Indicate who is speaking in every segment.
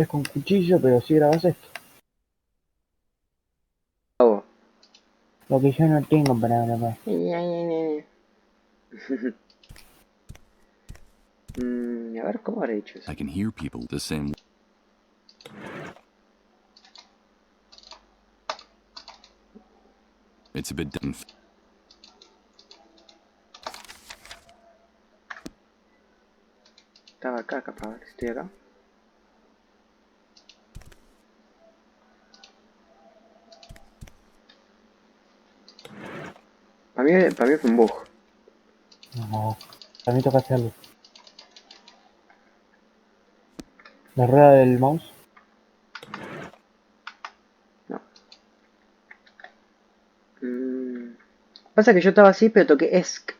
Speaker 1: Es con cuchillo, pero si grabas esto.
Speaker 2: Oh.
Speaker 1: Lo que yo no tengo para grabar.
Speaker 2: A ver, ¿cómo habré hecho eso?
Speaker 3: I can hear people the same. It's a bit dumb.
Speaker 2: Estaba acá, capaz, a ver si estoy acá. Para mí fue un bug.
Speaker 1: No, también toca hacerlo. La rueda del mouse.
Speaker 2: No. Pasa que yo estaba así, pero toqué ESC.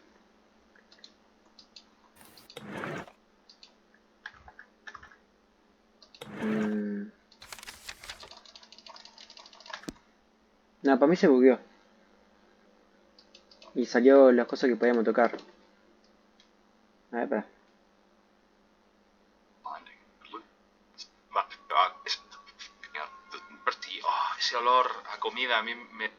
Speaker 2: No, para mí se bugueó. Y salió las cosas que podíamos tocar. A ver, espera.
Speaker 4: Ese olor a comida a mí me...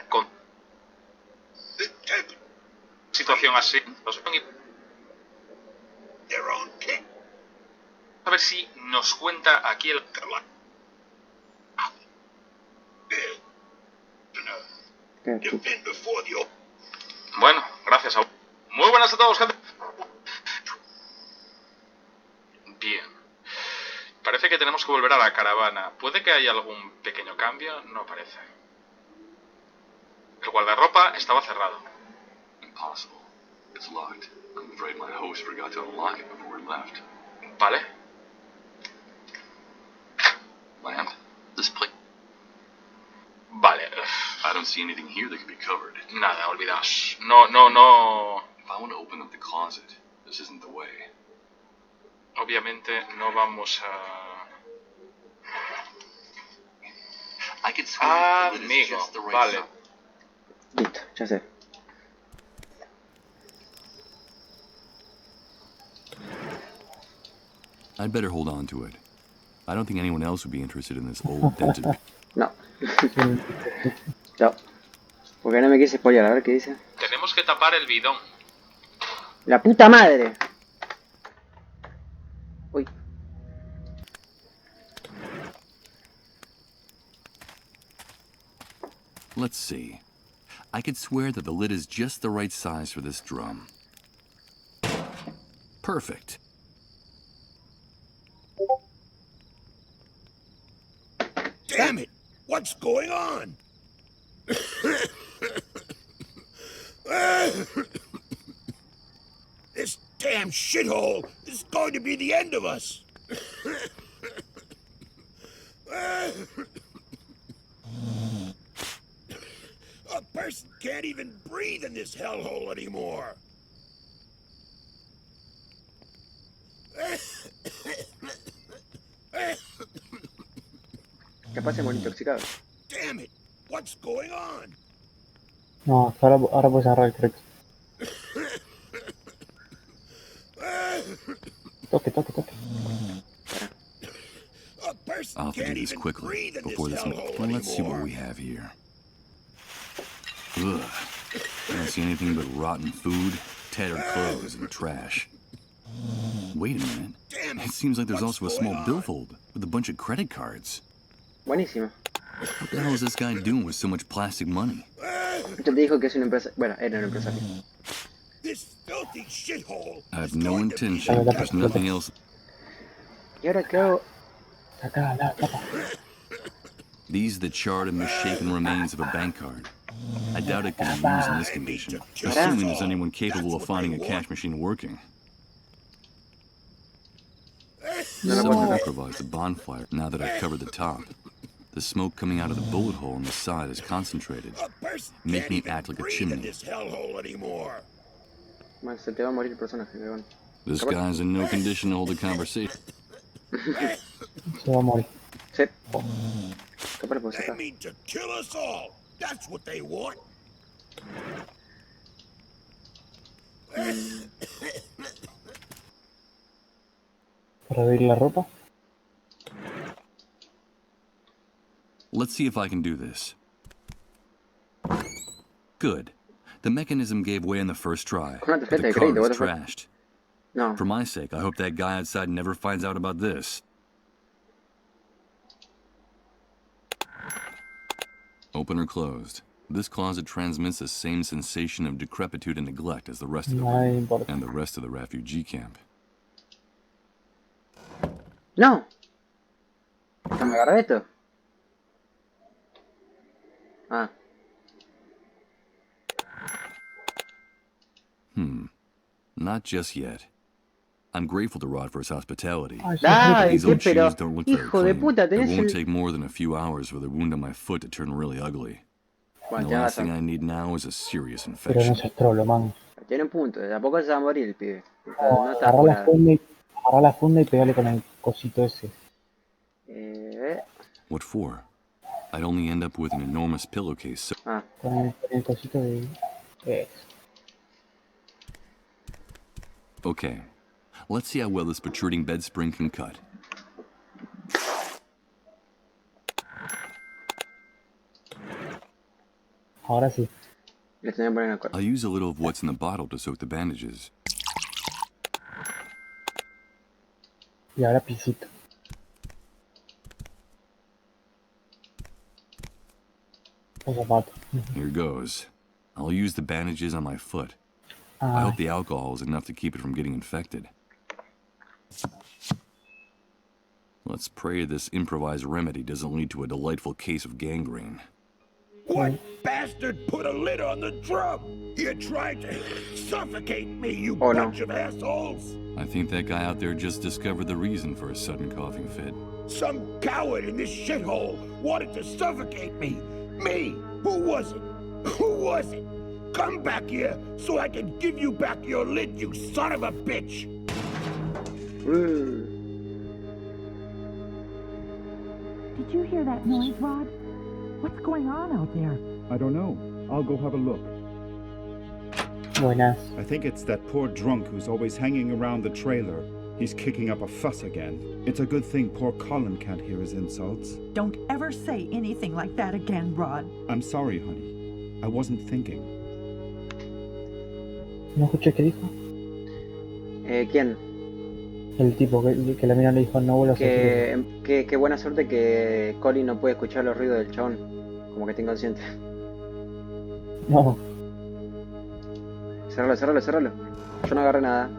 Speaker 4: Con situación así, a ver si nos cuenta aquí el... Bueno, gracias a... Muy buenas a todos, gente. Bien. Parece que tenemos que volver a la caravana. ¿Puede que haya algún pequeño cambio? No parece. El guardarropa estaba cerrado.
Speaker 3: Impossible. It's locked. I'm afraid my host forgot to unlock it before we left.
Speaker 4: ¿Vale?
Speaker 3: Lamp? This place.
Speaker 4: Vale.
Speaker 3: I don't see anything here that can be covered.
Speaker 4: Nada, olvidaos. No...
Speaker 3: If I want to open up the closet, this isn't the way.
Speaker 4: Obviamente no vamos a...
Speaker 3: I could swear the lid is
Speaker 4: Amigo,
Speaker 3: just the right
Speaker 4: vale.
Speaker 3: size.
Speaker 2: Listo, ya sé.
Speaker 3: I'd better hold on to it. I don't think anyone else would be interested in this old dented.
Speaker 2: No. No. Porque no me quise spoiler, a ver qué dice.
Speaker 4: Tenemos que tapar el bidón.
Speaker 2: ¡La puta madre! Uy.
Speaker 3: Let's see. I could swear that the lid is just the right size for this drum. Perfect.
Speaker 5: Damn it! What's going on? This damn shithole is going to be the end of us. A person can't even breathe in this hellhole anymore.
Speaker 2: Capaz se murió intoxicado.
Speaker 5: Damn it! What's going on?
Speaker 1: No, ahora puedes agarrar el treco. Toque.
Speaker 5: A person
Speaker 3: I'll have to do
Speaker 5: can't
Speaker 3: this
Speaker 5: even
Speaker 3: quickly
Speaker 5: breathe in this
Speaker 3: before this.
Speaker 5: hellhole
Speaker 3: Well, let's see what
Speaker 5: anymore.
Speaker 3: we have here. Ugh. I don't see anything but rotten food, tattered clothes, and trash. Wait a minute.
Speaker 5: Damn
Speaker 3: It seems like there's
Speaker 5: What's
Speaker 3: also a
Speaker 5: going
Speaker 3: small
Speaker 5: on?
Speaker 3: billfold with a bunch of credit cards.
Speaker 2: Buenísimo.
Speaker 3: What the hell is this guy doing with so much plastic money?
Speaker 2: Esto te dijo que es una empresa... Bueno, era una empresario.
Speaker 5: This filthy shithole
Speaker 3: I
Speaker 5: is
Speaker 3: have no
Speaker 5: going to be
Speaker 3: intention. There's nothing else.
Speaker 2: ¿Y ahora qué hago?
Speaker 1: Acá, la tapa.
Speaker 3: These are the charred and misshapen remains of a bank card. I doubt it could be used in this condition, assuming there's anyone capable of finding a cash machine working. Someone improvised a bonfire now that I've covered the top. The smoke coming out of the bullet hole on the side is concentrated,
Speaker 5: A person
Speaker 3: making
Speaker 5: can't
Speaker 3: it
Speaker 5: even
Speaker 3: act like a
Speaker 5: breathe in
Speaker 3: chimney.
Speaker 5: this hellhole anymore.
Speaker 2: Bueno, se te va a morir el personaje, pero bueno.
Speaker 3: This guy's in no condition to hold a conversation.
Speaker 1: Se va a morir.
Speaker 2: Sí. Capaz lo puedo
Speaker 5: They
Speaker 2: sacar.
Speaker 5: mean to kill us all. That's what they want.
Speaker 1: Para abrir la ropa.
Speaker 3: Let's see if I can do this. Good. The mechanism gave way on the first try.
Speaker 2: Con una
Speaker 3: But
Speaker 2: tarjeta
Speaker 3: the
Speaker 2: de
Speaker 3: car
Speaker 2: crédito,
Speaker 3: is
Speaker 2: what the fuck?
Speaker 3: trashed.
Speaker 2: No.
Speaker 3: For my sake, I hope that guy outside never finds out about this. Open or closed. This closet transmits the same sensation of decrepitude and neglect as the rest of the
Speaker 1: No
Speaker 3: room
Speaker 1: importa.
Speaker 3: and the rest of the refugee camp.
Speaker 2: No. ¿Me agarré esto? Ah.
Speaker 3: Not just yet. I'm grateful to Rod for his hospitality.
Speaker 1: Ay,
Speaker 2: Ay,
Speaker 3: These
Speaker 2: qué
Speaker 3: old
Speaker 2: pero.
Speaker 3: shoes don't look very
Speaker 2: Hijo de
Speaker 3: clean.
Speaker 2: puta,
Speaker 3: It
Speaker 2: tenés
Speaker 3: won't
Speaker 2: el.
Speaker 3: take more than a few hours for the wound on my foot to turn really ugly.
Speaker 2: Bueno,
Speaker 3: And the
Speaker 2: tenés
Speaker 3: last thing
Speaker 2: razón.
Speaker 3: I need now is a serious
Speaker 1: pero
Speaker 3: infection.
Speaker 1: no seas trolo, man.
Speaker 2: Tiene un punto. De a poco se va a morir el pibe. No está
Speaker 1: Agarra la
Speaker 2: curado.
Speaker 1: agarra la funda y pegale con el cosito ese.
Speaker 3: What for? I'd only end up with an enormous pillowcase. So
Speaker 2: Ah.
Speaker 1: Con el cosito de... Eso.
Speaker 3: okay, let's see how well this protruding bed spring can cut.
Speaker 1: Ahora sí.
Speaker 2: Le tenía que poner en el cuerpo.
Speaker 3: I'll use a little of what's in the bottle to soak the bandages.
Speaker 1: Y ahora pisito. Los zapatos.
Speaker 3: Here goes. I'll use the bandages on my foot. I
Speaker 1: Ah,
Speaker 3: hope the alcohol is enough to keep it from getting infected. Let's pray this improvised remedy doesn't lead to a delightful case of gangrene.
Speaker 5: What bastard put a lid on the drum? You tried to suffocate me, you
Speaker 2: Oh, no.
Speaker 5: bunch of assholes!
Speaker 3: I think that guy out there just discovered the reason for a sudden coughing fit.
Speaker 5: Some coward in this shithole wanted to suffocate me. Me! Who was it? Who was it? Come back here so I can give you back your lid, you son of a bitch!
Speaker 6: Did you hear that noise, Rod? What's going on out there?
Speaker 7: I don't know. I'll go have a look.
Speaker 1: buenas.
Speaker 7: I think it's that poor drunk who's always hanging around the trailer. He's kicking up a fuss again. It's a good thing poor Colin can't hear his insults.
Speaker 6: Don't ever say anything like that again, Rod.
Speaker 7: I'm sorry, honey. I wasn't thinking.
Speaker 1: ¿No escuché qué dijo?
Speaker 2: ¿Quién?
Speaker 1: El tipo que la mina le dijo no vuelvas a hacer eso.
Speaker 2: Qué buena suerte que Colin no puede escuchar los ruidos del chabón. Como que está inconsciente.
Speaker 1: No,
Speaker 2: Cerralo. Yo no agarré nada.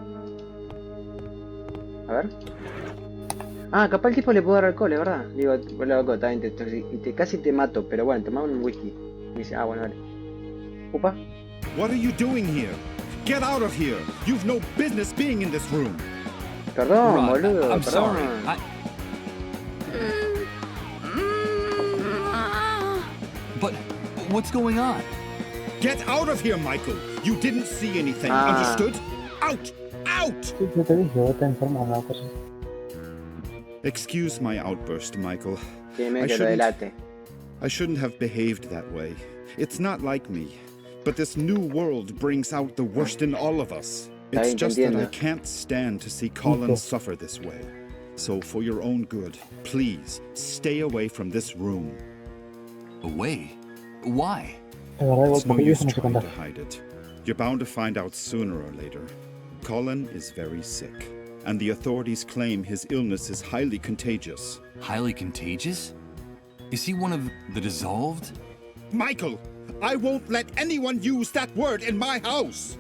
Speaker 2: A ver. Ah, capaz el tipo le pudo dar alcohol, es verdad. Digo, loco, está bien, casi te mato, pero bueno, tomame un whisky. Y dice, bueno, vale. Upa.
Speaker 7: What are you doing here? Get out of here! You've no business being in this room!
Speaker 2: Perdón,
Speaker 3: Rod,
Speaker 2: boludo,
Speaker 3: I'm
Speaker 2: perdón.
Speaker 3: sorry. But what's going on?
Speaker 7: Get out of here, Michael! You didn't see anything,
Speaker 2: Ah.
Speaker 7: understood? Out! Out!
Speaker 1: sí, yo te dije, vos te enfermo una cosa.
Speaker 7: Excuse my outburst, Michael.
Speaker 2: Que me
Speaker 7: I
Speaker 2: que lo delate.
Speaker 7: I shouldn't have behaved that way. It's not like me. But this new world brings out the worst in all of us.
Speaker 2: Está
Speaker 7: It's
Speaker 2: bien, te
Speaker 7: just that I
Speaker 2: entiendo.
Speaker 7: can't stand to see Colin
Speaker 1: Listo.
Speaker 7: suffer this way. So for your own good, please stay away from this room.
Speaker 3: Away? Why?
Speaker 1: La verdad, igual
Speaker 7: It's no
Speaker 1: porque yo
Speaker 7: use
Speaker 1: no se
Speaker 7: trying to
Speaker 1: contagia.
Speaker 7: hide it. You're bound to find out sooner or later. Colin is very sick, and the authorities claim his illness is highly contagious.
Speaker 3: Highly contagious? Is he one of the dissolved?
Speaker 7: Michael, I won't let anyone use that word in my house!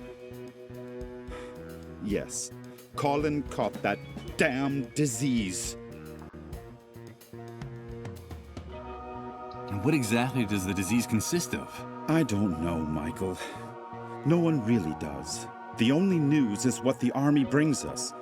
Speaker 7: Yes, Colin caught that damn disease.
Speaker 3: And what exactly does the disease consist of?
Speaker 7: I don't know, Michael. No one really does. The only news is what the army brings us.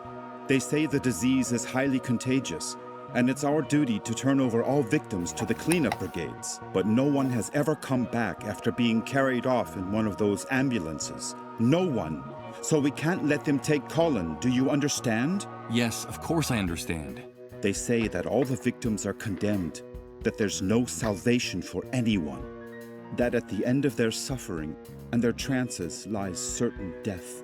Speaker 7: They say the disease is highly contagious, and it's our duty to turn over all victims to the cleanup brigades. But no one has ever come back after being carried off in one of those ambulances. No one. So we can't let them take Colin, do you understand?
Speaker 3: Yes, of course I understand.
Speaker 7: They say that all the victims are condemned, that there's no salvation for anyone. that at the end of their suffering and their trances lies certain death.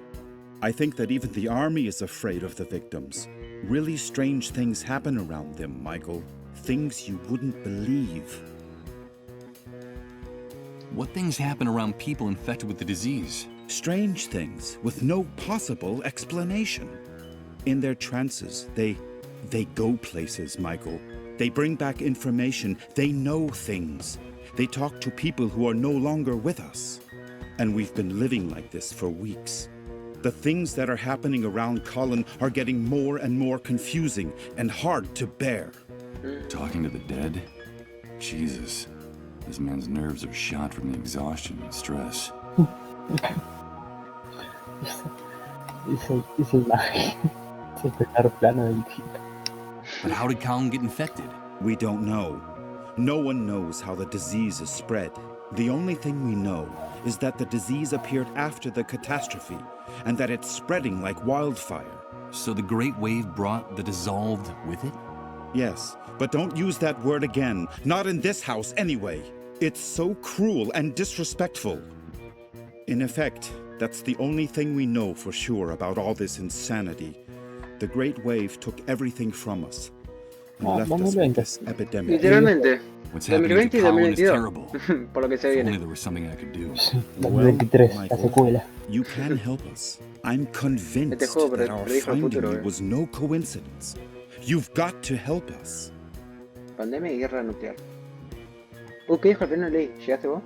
Speaker 7: I think that even the army is afraid of the victims. Really strange things happen around them, Michael. Things you wouldn't believe.
Speaker 3: What things happen around people infected with the disease?
Speaker 7: Strange things with no possible explanation. In their trances, they go places, Michael. They bring back information. They know things. They talk to people who are no longer with us. And we've been living like this for weeks. The things that are happening around Colin are getting more and more confusing and hard to bear.
Speaker 3: Talking to the dead? Jesus. This man's nerves are shot from the exhaustion and stress.
Speaker 1: Esa imagen. Ese primer plano del tipo.
Speaker 3: But how did Colin get infected?
Speaker 7: We don't know. No one knows how the disease is spread. The only thing we know is that the disease appeared after the catastrophe and that it's spreading like wildfire.
Speaker 3: So the Great Wave brought the dissolved with it?
Speaker 7: Yes, but don't use that word again. Not in this house, anyway. It's so cruel and disrespectful. In effect, that's the only thing we know for sure about all this insanity. The Great Wave took everything from us and left us with this epidemic.
Speaker 2: Literalmente.
Speaker 3: What's happening to
Speaker 2: 2020 y
Speaker 3: Colin is
Speaker 2: 2022.
Speaker 3: terrible.
Speaker 2: Por lo que se
Speaker 3: If only
Speaker 2: viene.
Speaker 3: there was something I could do.
Speaker 1: 2023, la
Speaker 7: Michael,
Speaker 1: secuela.
Speaker 7: you can help us. I'm convinced
Speaker 2: Este juego
Speaker 7: that our
Speaker 2: predijo el
Speaker 7: finding
Speaker 2: futuro,
Speaker 7: you was no coincidence. You've got to help us.
Speaker 2: Pandemia y guerra nuclear. ¿Qué dijo al final? Leí. ¿Llegaste vos?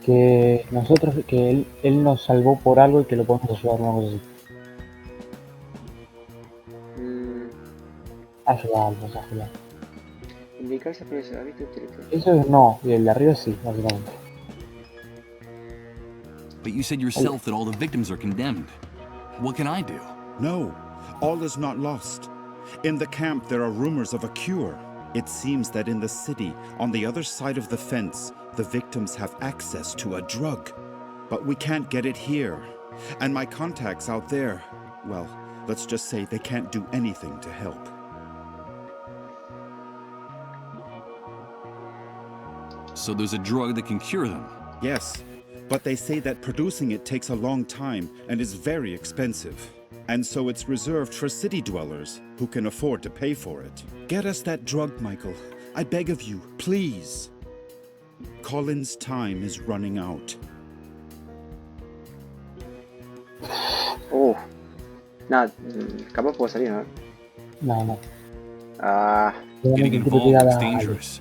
Speaker 1: Que nosotros, que él nos salvó por algo y que lo podemos ayudar, una cosa así. Ayudarlos, ayudar.
Speaker 2: Indicar si aparece. ¿Has visto el teléfono?
Speaker 1: Eso es no, y el de arriba sí, básicamente.
Speaker 3: But you said yourself that all the victims are condemned. What can I do?
Speaker 7: No, all is not lost. In the camp, there are rumors of a cure. It seems that in the city, on the other side of the fence, the victims have access to a drug. But we can't get it here. And my contacts out there, well, let's just say they can't do anything to help.
Speaker 3: So there's a drug that can cure them.
Speaker 7: Yes, but they say that producing it takes a long time and is very expensive. And so it's reserved for city dwellers who can afford to pay for it. Get us that drug, Michael. I beg of you, please. Colin's time is running out.
Speaker 2: Nada, capaz puedo salir, ¿no?
Speaker 1: No.
Speaker 3: Getting involved is dangerous.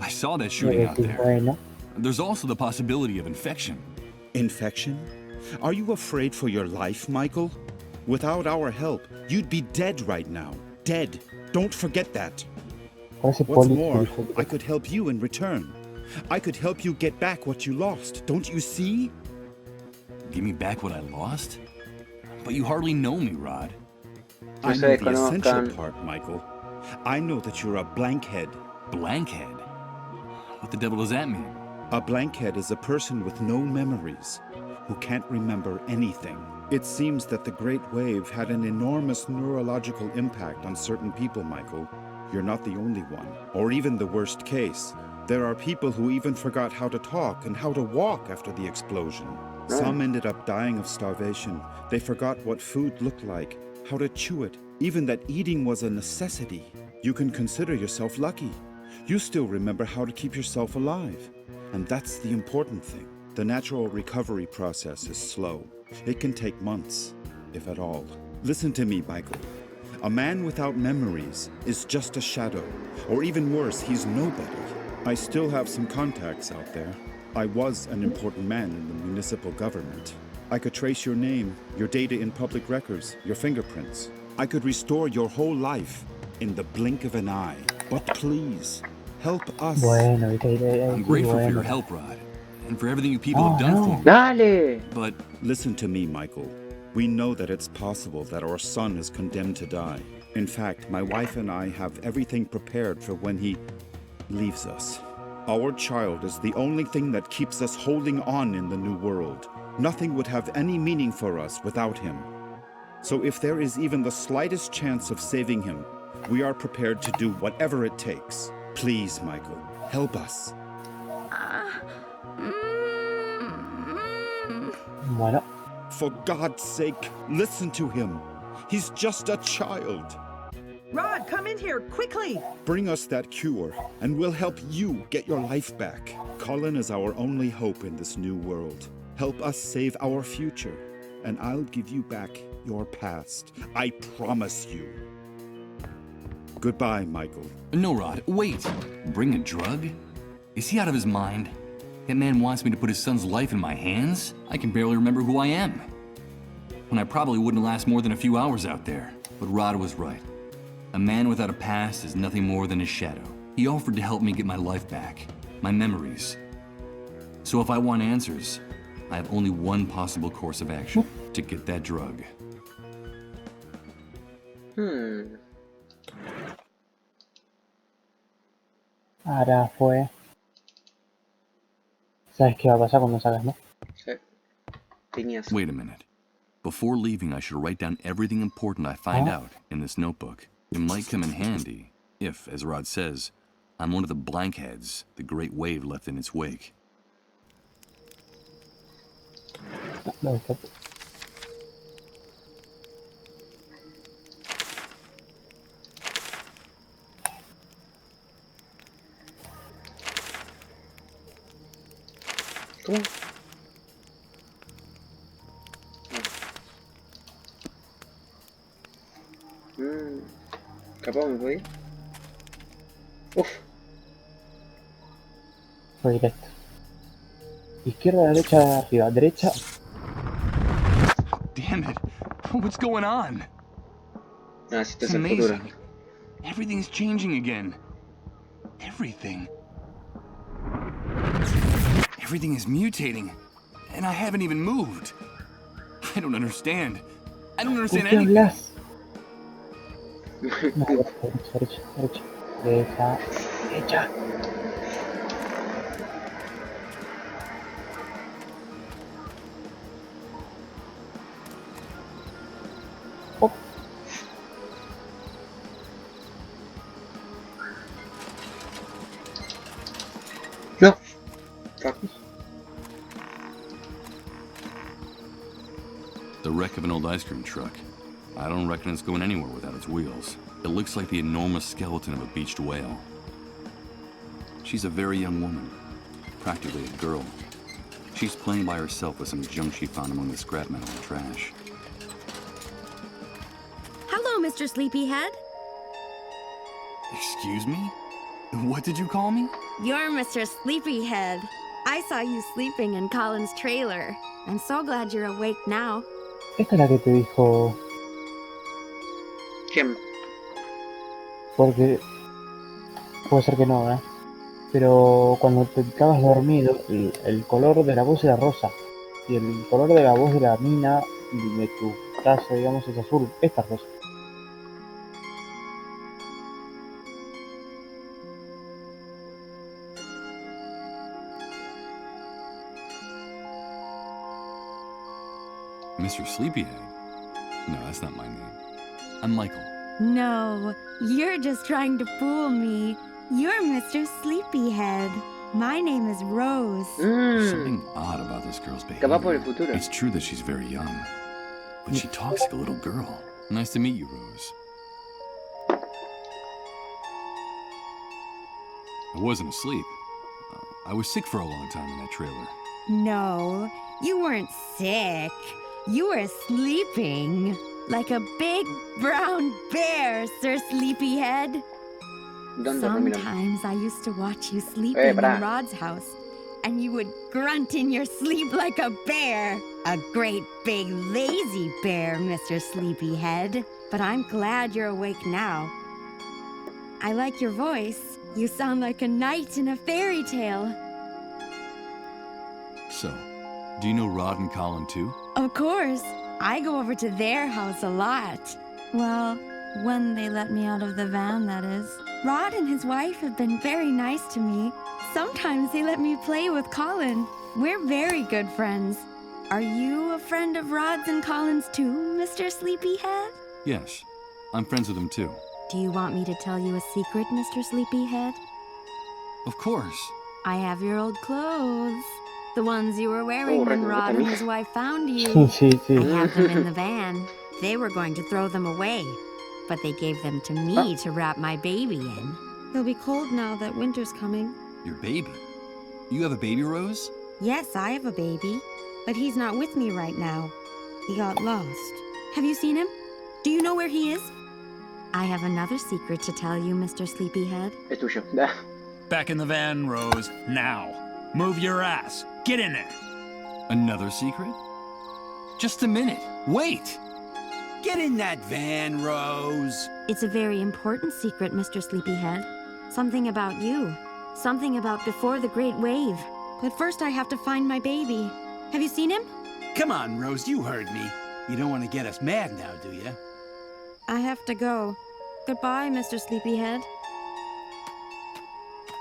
Speaker 3: I saw that shooting out there.
Speaker 1: Bueno.
Speaker 3: There's also the possibility of infection.
Speaker 7: Infection? Are you afraid for your life, Michael? Without our help, you'd be dead right now. Dead. Don't forget that.
Speaker 1: Parece
Speaker 7: What's
Speaker 1: político,
Speaker 7: more,
Speaker 1: hijo de-
Speaker 7: I could help you in return. I could help you get back what you lost. Don't you see?
Speaker 3: Give me back what I lost? But you hardly know me, Rod.
Speaker 7: I
Speaker 2: se
Speaker 7: know the essential
Speaker 2: desconozcan.
Speaker 7: part, Michael. I know that you're a blankhead.
Speaker 3: Blankhead? What the devil does that mean?
Speaker 7: A blankhead is a person with no memories, who can't remember anything. It seems that the Great Wave had an enormous neurological impact on certain people, Michael. You're not the only one, or even the worst case. There are people who even forgot how to talk and how to walk after the explosion. Some ended up dying of starvation. They forgot what food looked like, how to chew it, even that eating was a necessity. You can consider yourself lucky. You still remember how to keep yourself alive. And that's the important thing. The natural recovery process is slow. It can take months, if at all. Listen to me, Michael. A man without memories is just a shadow, or even worse, he's nobody. I still have some contacts out there. I was an important man in the municipal government. I could trace your name, your data in public records, your fingerprints. I could restore your whole life in the blink of an eye. But please, help us.
Speaker 1: Bueno,
Speaker 3: I'm grateful for your help, Rod, and for everything you people have done for me.
Speaker 2: ¡Dale!
Speaker 3: But
Speaker 7: Listen to me, Michael. We know that it's possible that our son is condemned to die. In fact, my wife and I have everything prepared for when he leaves us. Our child is the only thing that keeps us holding on in the new world. Nothing would have any meaning for us without him. So if there is even the slightest chance of saving him, we are prepared to do whatever it takes. Please, Michael, help us.
Speaker 1: Bueno,
Speaker 7: For God's sake, listen to him. He's just a child.
Speaker 6: Rod, come in here, quickly!
Speaker 7: Bring us that cure, and we'll help you get your life back. Colin is our only hope in this new world. Help us save our future, and I'll give you back your past. I promise you. Goodbye, Michael.
Speaker 3: No, Rod, wait. Bring a drug? Is he out of his mind? That man wants me to put his son's life in my hands? I can barely remember who I am. And I probably wouldn't last more than a few hours out there. But Rod was right. A man without a past is nothing more than his shadow. He offered to help me get my life back, my memories. So if I want answers, I have only one possible course of action, to get that drug.
Speaker 1: ahora fue. ¿Sabes qué va a pasar cuando salgas, no?
Speaker 2: Sí. Tenías.
Speaker 3: Wait a minute. Before leaving, I should write down everything important I find out in this notebook. It might come in handy if, as Rod says, I'm one of the blankheads the great wave left in its wake.
Speaker 1: No, está-
Speaker 2: ¿Cómo? Capaz me voy. Uf.
Speaker 1: Fue directo. Izquierda, derecha, arriba, derecha.
Speaker 3: Damn it! What's going on?
Speaker 2: Ah, si
Speaker 3: It's
Speaker 2: estás en el futuro.
Speaker 3: amazing. Everything's changing again. Everything. Everything is mutating, and I haven't even moved. I don't understand. I don't
Speaker 1: ¿Por
Speaker 3: understand
Speaker 1: qué
Speaker 3: anything.
Speaker 1: hablas? No, derecha, derecha, derecha. Derecha, derecha. Oh,
Speaker 2: No. Fuck.
Speaker 3: The wreck of an old ice cream truck. I don't reckon it's going anywhere without its wheels. It looks like the enormous skeleton of a beached whale. She's a very young woman, practically a girl. She's playing by herself with some junk she found among the scrap metal and trash.
Speaker 8: Hello, Mr. Sleepyhead.
Speaker 3: Excuse me? What did you call me?
Speaker 8: You're Mr. Sleepyhead. I saw you sleeping in Colin's trailer. I'm so glad you're awake now.
Speaker 1: esta es la que te dijo.
Speaker 2: ¿Quién?
Speaker 1: Porque. Puede ser que no, ¿eh? Pero cuando te quedas dormido, el color de la voz era rosa. Y el color de la voz de la mina, de tu caso, digamos, es azul. Esta es rosa.
Speaker 3: Mr. Sleepyhead? No, that's not my name. I'm Michael.
Speaker 8: No, you're just trying to fool me. You're Mr. Sleepyhead. My name is Rose.
Speaker 3: Something odd about this girl's
Speaker 2: Capaz por el
Speaker 3: behavior.
Speaker 2: futuro.
Speaker 3: It's true that she's very young, but she talks like a little girl. Nice to meet you, Rose. I wasn't asleep. I was sick for a long time in that trailer.
Speaker 8: No, you weren't sick. You were sleeping. Like a big brown bear, Sir Sleepyhead.
Speaker 2: ¿Dónde, Romero?
Speaker 8: Sometimes I used to watch you sleeping in
Speaker 2: pará.
Speaker 8: Rod's house, and you would grunt in your sleep like a bear. A great big lazy bear, Mr. Sleepyhead. But I'm glad you're awake now. I like your voice. You sound like a knight in a fairy tale.
Speaker 3: So, do you know Rod and Colin too?
Speaker 8: Of course. I go over to their house a lot. Well, when they let me out of the van, that is. Rod and his wife have been very nice to me. Sometimes they let me play with Colin. We're very good friends. Are you a friend of Rod's and Colin's too, Mr. Sleepyhead?
Speaker 3: Yes, I'm friends with them too.
Speaker 8: Do you want me to tell you a secret, Mr. Sleepyhead?
Speaker 3: Of course.
Speaker 8: I have your old clothes. The ones you were wearing when Rod and his wife found you.
Speaker 1: Sí, sí.
Speaker 8: I have them in the van. They were going to throw them away, but they gave them to me to wrap my baby in. He'll be cold now that winter's coming.
Speaker 3: Your baby? You have a baby, Rose?
Speaker 8: Yes, I have a baby, but he's not with me right now. He got lost. Have you seen him? Do you know where he is? I have another secret to tell you, Mr. Sleepyhead.
Speaker 2: Es tuyo.
Speaker 9: Back in the van, Rose. Now. Move your ass. Get in there.
Speaker 3: Another secret? Just a minute. Wait!
Speaker 5: Get in that van, Rose.
Speaker 8: It's a very important secret, Mr. Sleepyhead. Something about you. Something about before the Great Wave. But first I have to find my baby. Have you seen him?
Speaker 5: Come on, Rose, you heard me. You don't want to get us mad now, do you?
Speaker 8: I have to go. Goodbye, Mr. Sleepyhead.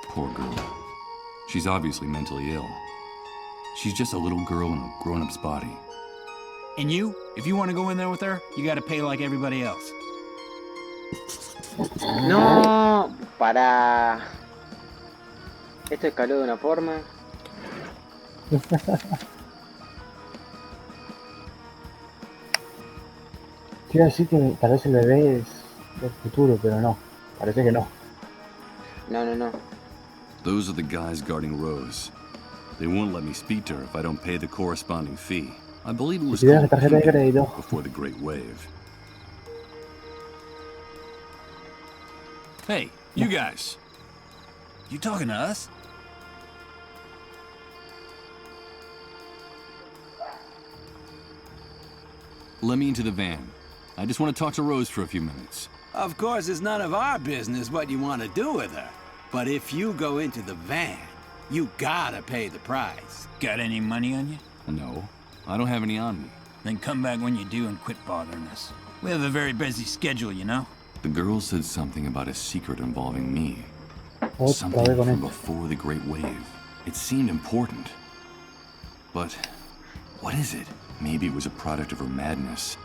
Speaker 3: Poor girl. She's obviously mentally ill. She's just a little girl in a grown-up's body.
Speaker 9: And you, if you want to go in there with her, you got to pay like everybody else.
Speaker 2: No, para. Esto escaló de una forma.
Speaker 1: Te iba a decir que tal vez el bebé es del futuro, pero no. Parece que no.
Speaker 2: No.
Speaker 3: Those are the guys guarding Rose. They won't let me speak to her if I don't pay the corresponding fee. I believe it was
Speaker 1: Si tienes la
Speaker 3: called
Speaker 1: tarjeta de
Speaker 3: Pink
Speaker 1: crédito.
Speaker 3: before the Great Wave. Hey, you guys.
Speaker 9: You talking to us?
Speaker 3: Let me into the van. I just want to talk to Rose for a few minutes.
Speaker 5: Of course, it's none of our business what you want to do with her. But if you go into the van, you gotta pay the price.
Speaker 9: Got any money on you?
Speaker 3: No, I don't have any on me.
Speaker 9: Then come back when you do and quit bothering us. We have a very busy schedule, you know?
Speaker 3: The girl said something about a secret involving me.
Speaker 1: Otra
Speaker 3: Something
Speaker 1: vez con
Speaker 3: from
Speaker 1: esto.
Speaker 3: before the Great Wave. It seemed important. But what is it? Maybe it was a product of her madness.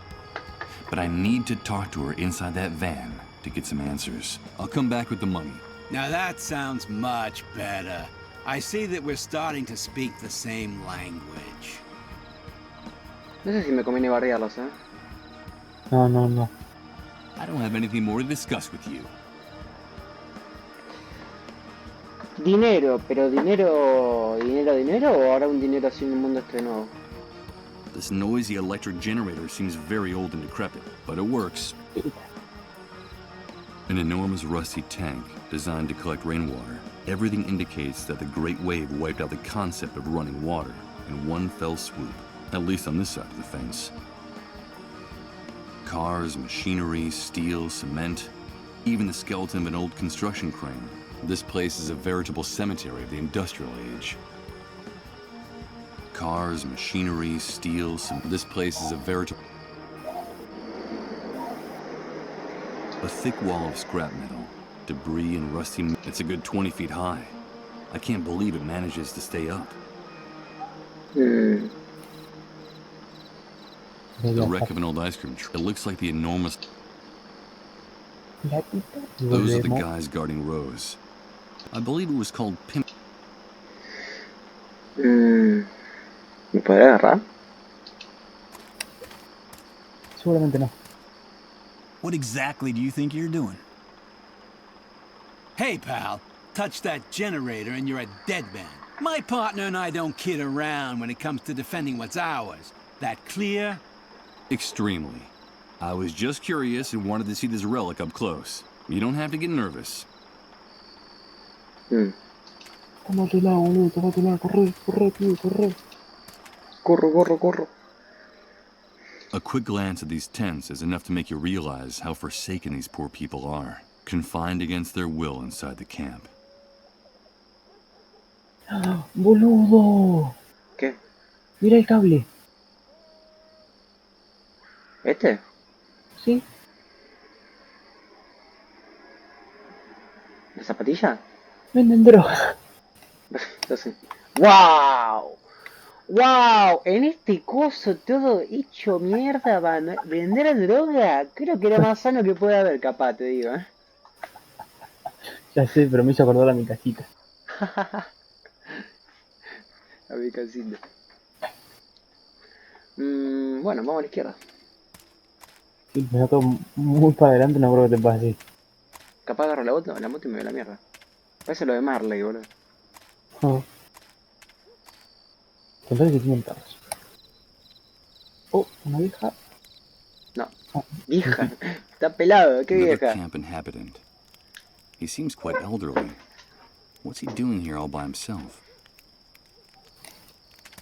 Speaker 3: But I need to talk to her inside that van to get some answers. I'll come back with the money.
Speaker 5: Now that sounds much better. I see that we're starting to speak the same language.
Speaker 2: No sé si me conviene barriarlos, ¿eh?
Speaker 1: No.
Speaker 3: I don't have anything more to discuss with you.
Speaker 2: Dinero, pero dinero o ahora un dinero así en el mundo este nuevo.
Speaker 3: This noisy electric generator seems very old and decrepit, but it works. An enormous rusty tank designed to collect rainwater. Everything indicates that the Great Wave wiped out the concept of running water in one fell swoop, at least on this side of the fence. Cars, machinery, steel, cement, even the skeleton of an old construction crane. This place is a veritable cemetery of the industrial age. Cars, machinery, steel, this place is a veritable... A thick wall of scrap metal, debris and rusty... It's a good 20 feet high. I can't believe it manages to stay up. The wreck of an old ice cream truck. It looks like the enormous... Those are the guys guarding Rose. I believe it was called Pimp...
Speaker 2: ¿Me podré agarrar?
Speaker 1: Seguramente no.
Speaker 9: What exactly do you think you're doing?
Speaker 5: Hey, pal, touch that generator and you're a dead man. My partner and I don't kid around when it comes to defending what's ours. That clear?
Speaker 3: Extremely. I was just curious and wanted to see this relic up close. You don't have to get nervous.
Speaker 1: Tómatela, boludo, tómatela, corre, tío, corre.
Speaker 2: Corro.
Speaker 3: A quick glance at these tents is enough to make you realize how forsaken these poor people are, confined against their will inside the camp.
Speaker 1: ¡Boludo!
Speaker 2: ¿Qué?
Speaker 1: Mira el cable.
Speaker 2: ¿Este?
Speaker 1: ¿Sí?
Speaker 2: ¿La zapatilla?
Speaker 1: Venden droga.
Speaker 2: Entonces... ¡Wow! ¡Wow! En este coso todo hecho mierda, vender droga, creo que era más sano que puede haber, capaz, te digo, ¿eh?
Speaker 1: Ya sé, pero me hizo acordar a mi casita.
Speaker 2: A mi casita. Bueno, vamos a la izquierda.
Speaker 1: Sí, me saco muy para adelante, no creo que te pase así.
Speaker 2: Capaz agarro la moto y me voy a la mierda. Parece lo de Marley, boludo.
Speaker 1: Ah, contar que tienen perros. Oh, una vieja.
Speaker 2: No.
Speaker 1: Ah,
Speaker 2: Vieja. Está pelado, qué
Speaker 3: Another
Speaker 2: vieja.
Speaker 3: camp inhabitant. He seems quite elderly. What's he doing here all by himself?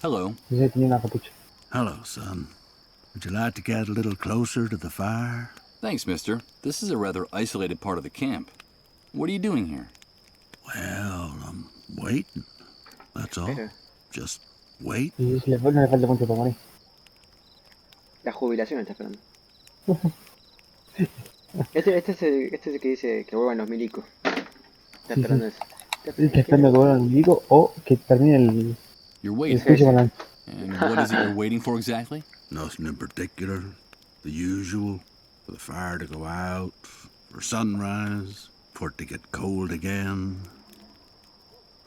Speaker 3: Hello.
Speaker 1: dice que tenía una capucha.
Speaker 5: Hello, son. Would you like to get a little closer to the fire?
Speaker 3: Thanks, mister. This is a rather isolated part of the camp. What are you doing here?
Speaker 5: Well, I'm waiting. That's all.
Speaker 2: Espera.
Speaker 5: Just wait.
Speaker 1: Y si no le falta mucho para morir.
Speaker 2: La jubilación está esperando. Este es el que dice que vuelvan los milicos. Está
Speaker 1: Sí,
Speaker 2: esperando
Speaker 1: sí.
Speaker 2: eso.
Speaker 1: Está esperando que vuelva el milico o que termine el
Speaker 3: You're waiting.
Speaker 1: juicio con la...
Speaker 3: And what is it you're waiting for exactly?
Speaker 5: Nothing in particular. The usual. For the fire to go out. For sunrise. For it to get cold again.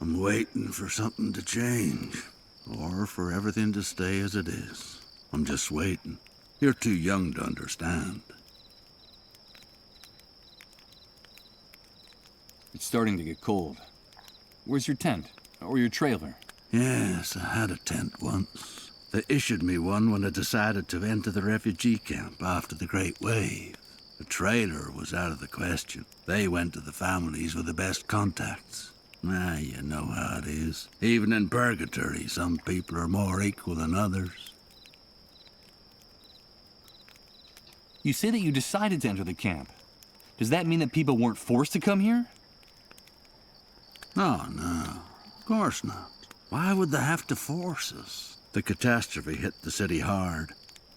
Speaker 5: I'm waiting for something to change. Or for everything to stay as it is. I'm just waiting. You're too young to understand.
Speaker 3: It's starting to get cold. Where's your tent? Or your trailer?
Speaker 5: Yes, I had a tent once. They issued me one when I decided to enter the refugee camp after the Great Wave. The trailer was out of the question. They went to the families with the best contacts. Ah, you know how it is. Even in purgatory, some people are more equal than others.
Speaker 3: You say that you decided to enter the camp. Does that mean that people weren't forced to come here?
Speaker 5: Oh, no. Of course not. Why would they have to force us? The catastrophe hit the city hard.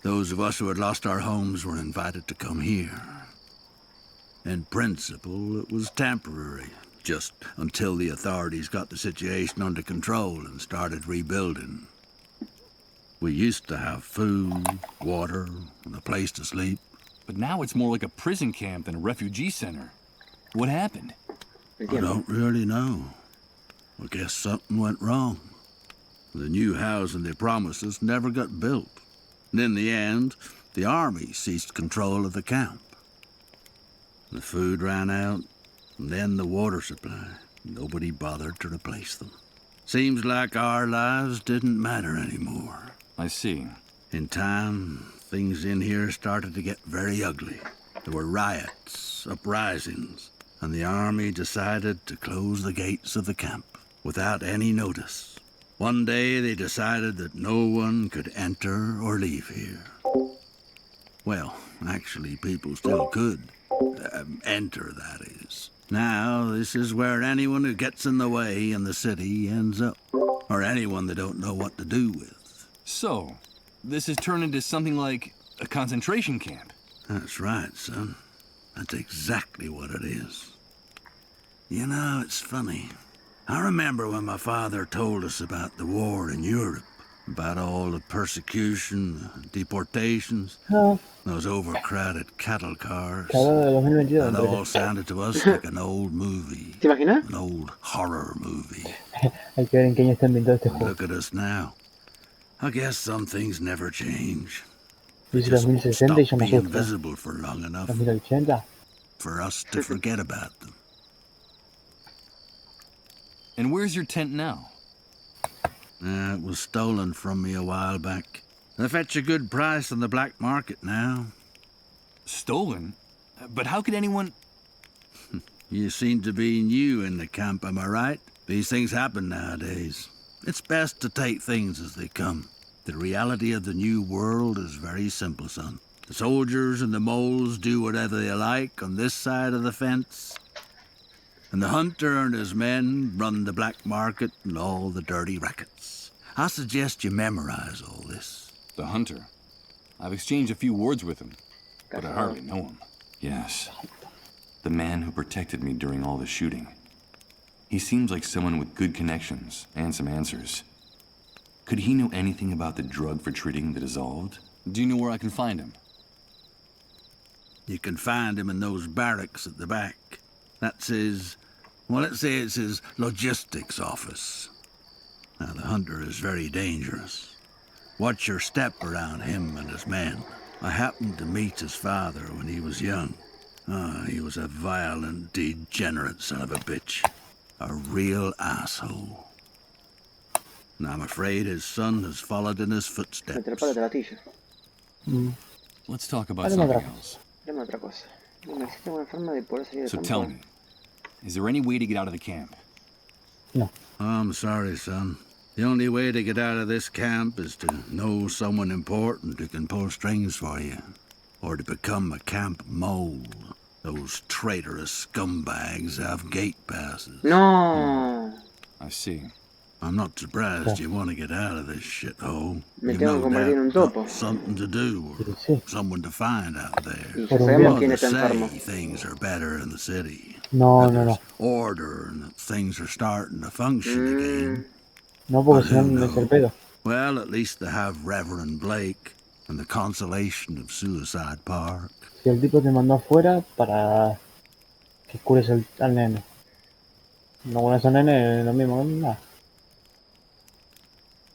Speaker 5: Those of us who had lost our homes were invited to come here. In principle, it was temporary, just until the authorities got the situation under control and started rebuilding. We used to have food, water, and a place to sleep.
Speaker 3: But now it's more like a prison camp than a refugee center. What happened?
Speaker 5: I don't really know. I guess something went wrong. The new housing they promised us never got built. And in the end, the army seized control of the camp. The food ran out, and then the water supply. Nobody bothered to replace them. Seems like our lives didn't matter anymore.
Speaker 3: I see.
Speaker 5: In time, things in here started to get very ugly. There were riots, uprisings, and the army decided to close the gates of the camp without any notice. One day they decided that no one could enter or leave here. Well, actually, people still could. Enter, that is. Now, this is where anyone who gets in the way in the city ends up. Or anyone they don't know what to do with.
Speaker 3: So, this has turned into something like a concentration camp.
Speaker 5: That's right, son. That's exactly what it is. You know, it's funny. I remember when my father told us about the war in Europe, about all the persecution, deportations, those overcrowded cattle cars. That all sounded to us like an old movie.
Speaker 2: ¿Te imaginas?
Speaker 5: An old horror movie.
Speaker 1: Hay que ver en qué año está ambientado este juego.
Speaker 5: Look at us now. I guess some things never change.
Speaker 1: Dice
Speaker 5: Just
Speaker 1: 2060 y
Speaker 5: stop
Speaker 1: ya me
Speaker 5: being
Speaker 1: asusta.
Speaker 5: visible for long enough
Speaker 1: 2080.
Speaker 5: for us to forget about them.
Speaker 3: And where's your tent now?
Speaker 5: It was stolen from me a while back. They fetch a good price on the black market now.
Speaker 3: Stolen? But how could anyone...
Speaker 5: You seem to be new in the camp, am I right? These things happen nowadays. It's best to take things as they come. The reality of the new world is very simple, son. The soldiers and the moles do whatever they like on this side of the fence. And the hunter and his men run the black market and all the dirty rackets. I suggest you memorize all this.
Speaker 3: The hunter? I've exchanged a few words with him, but I hardly know him. Yes. The man who protected me during all the shooting. He seems like someone with good connections and some answers. Could he know anything about the drug for treating the dissolved? Do you know where I can find him?
Speaker 5: You can find him in those barracks at the back. That's his... well, let's say it's his logistics office. Now, the hunter is very dangerous. Watch your step around him and his men. I happened to meet his father when he was young. He was a violent, degenerate son of a bitch. A real asshole. And I'm afraid his son has followed in his footsteps.
Speaker 2: Metele palo de latillo.
Speaker 3: Let's talk about
Speaker 1: Hablemos de
Speaker 3: something
Speaker 1: otra
Speaker 3: else.
Speaker 2: Dame otra cosa. Dime, ¿existe alguna forma de poder salir de
Speaker 3: So
Speaker 2: campo?
Speaker 3: tell me, is there any way to get out of the camp?
Speaker 1: No.
Speaker 5: I'm sorry, son. The only way to get out of this camp is to know someone important who can pull strings for you. Or to become a camp mole. Those traitorous scumbags have gate passes.
Speaker 2: No.
Speaker 3: I see.
Speaker 5: I'm not surprised you want to get out of this shithole.
Speaker 2: Me
Speaker 5: You've
Speaker 2: tengo
Speaker 5: no
Speaker 2: que convertir en un
Speaker 5: doubt
Speaker 2: topo.
Speaker 5: got something to do or
Speaker 1: Sí.
Speaker 5: someone to find out there.
Speaker 2: Y ya
Speaker 1: Por un
Speaker 2: sabemos
Speaker 1: bien.
Speaker 2: quién
Speaker 5: Others
Speaker 2: está
Speaker 5: say
Speaker 2: enfermo.
Speaker 5: things are better in the city.
Speaker 1: No,
Speaker 5: That
Speaker 1: no,
Speaker 5: there's
Speaker 1: no.
Speaker 5: order and that things are starting to function again.
Speaker 1: No, porque
Speaker 5: But
Speaker 1: si no,
Speaker 5: who
Speaker 1: no es el
Speaker 5: knows?
Speaker 1: pedo.
Speaker 5: Well, at least they have Reverend Blake and the consolation of Suicide Park.
Speaker 1: Si el tipo te mandó afuera para que cures al nene. No con ese nene es lo mismo, nada.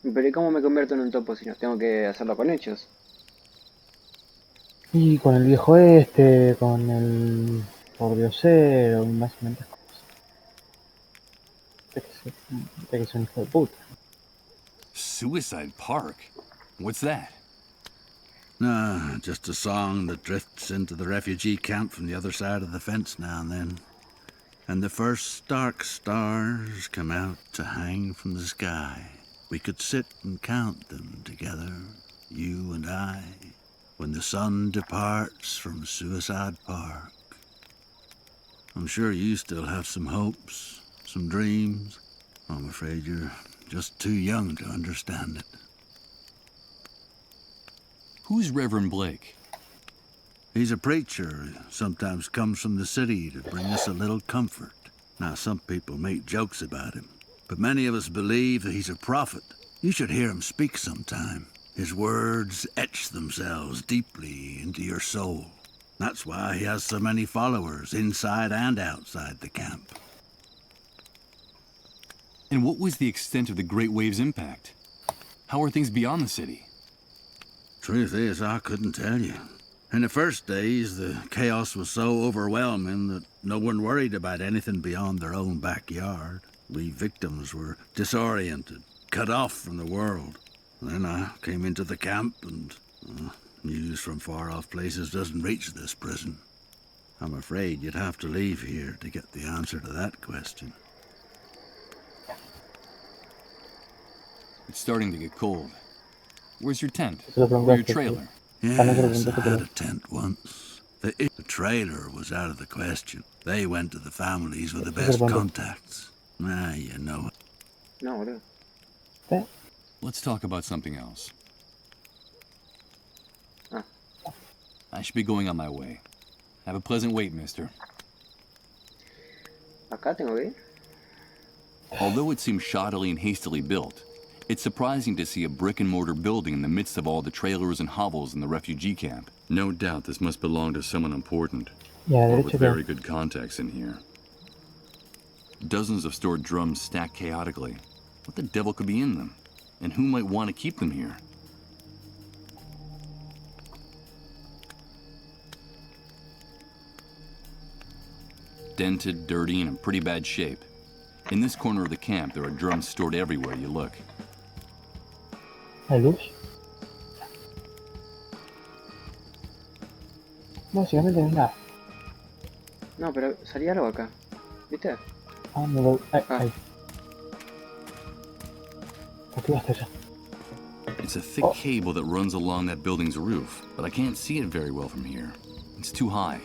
Speaker 2: Pero ¿y cómo me convierto en un topo si no tengo que hacerlo con hechos?
Speaker 1: Y con el viejo este, con el pordiosero y más o menos cosas. De que es un hijo de puta.
Speaker 3: Suicide Park? What's that?
Speaker 5: Just a song that drifts into the refugee camp from the other side of the fence now and then. And the first dark stars come out to hang from the sky. We could sit and count them together, you and I, when the sun departs from Suicide Park. I'm sure you still have some hopes, some dreams. I'm afraid you're just too young to understand it.
Speaker 3: Who's Reverend Blake?
Speaker 5: He's a preacher who sometimes comes from the city to bring us a little comfort. Now, some people make jokes about him, but many of us believe that he's a prophet. You should hear him speak sometime. His words etch themselves deeply into your soul. That's why he has so many followers inside and outside the camp.
Speaker 3: And what was the extent of the Great Wave's impact? How are things beyond the city?
Speaker 5: Truth is, I couldn't tell you. In the first days, the chaos was so overwhelming that no one worried about anything beyond their own backyard. We victims were disoriented, cut off from the world. Then I came into the camp and news from far-off places doesn't reach this prison. I'm afraid you'd have to leave here to get the answer to that question.
Speaker 3: It's starting to get cold. Where's your tent?
Speaker 1: Se lo
Speaker 3: Or your
Speaker 1: preguntaste.
Speaker 3: trailer?
Speaker 5: Yes, I had a tent once. The trailer was out of the question. They went to the families with the best contacts. You know it.
Speaker 2: No, boludo.
Speaker 3: Let's talk about something else.
Speaker 2: Ah.
Speaker 3: I should be going on my way. Have a pleasant wait, mister.
Speaker 2: Acá tengo que ir.
Speaker 3: Although it seems shoddily and hastily built, it's surprising to see a brick-and-mortar building in the midst of all the trailers and hovels in the refugee camp. No doubt this must belong to someone important, or with very good contacts in here. Dozens of stored drums stacked chaotically. What the devil could be in them? And who might want to keep them here? Dented, dirty, and in pretty bad shape. In this corner of the camp, there are drums stored everywhere you look.
Speaker 1: ¿Hay luz? Básicamente no hay nada.
Speaker 2: No, pero salía algo acá. ¿Viste?
Speaker 1: Ah, me lo...
Speaker 2: Ah.
Speaker 1: ahí. ¿Por qué vas allá?
Speaker 3: It's a thick cable that runs along that building's roof, but I can't see it very well from here. It's too high.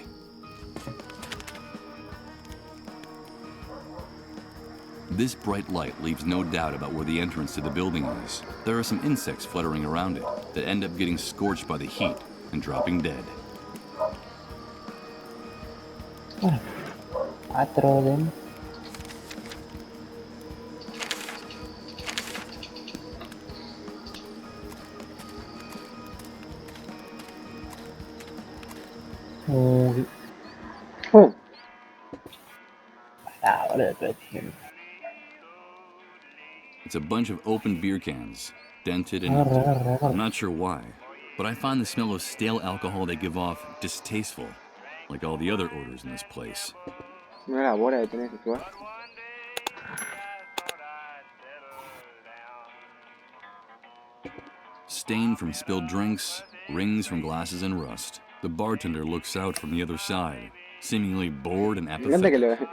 Speaker 3: This bright light leaves no doubt about where the entrance to the building is. There are some insects fluttering around it that end up getting scorched by the heat and dropping dead.
Speaker 1: Bueno. Atroden.
Speaker 2: ¡Oh!
Speaker 1: Ahora te entiendo.
Speaker 3: It's a bunch of open beer cans, dented and
Speaker 1: Agarra,
Speaker 3: empty.
Speaker 1: agarra,
Speaker 3: I'm
Speaker 1: agarra.
Speaker 3: not sure why, but I find the smell of stale alcohol they give off distasteful, like all the other odors in this place.
Speaker 2: No era hora de tener que jugar.
Speaker 3: Stain from spilled drinks, rings from glasses and rust. The bartender looks out from the other side, seemingly bored and
Speaker 2: Me encanta que
Speaker 3: apathetic.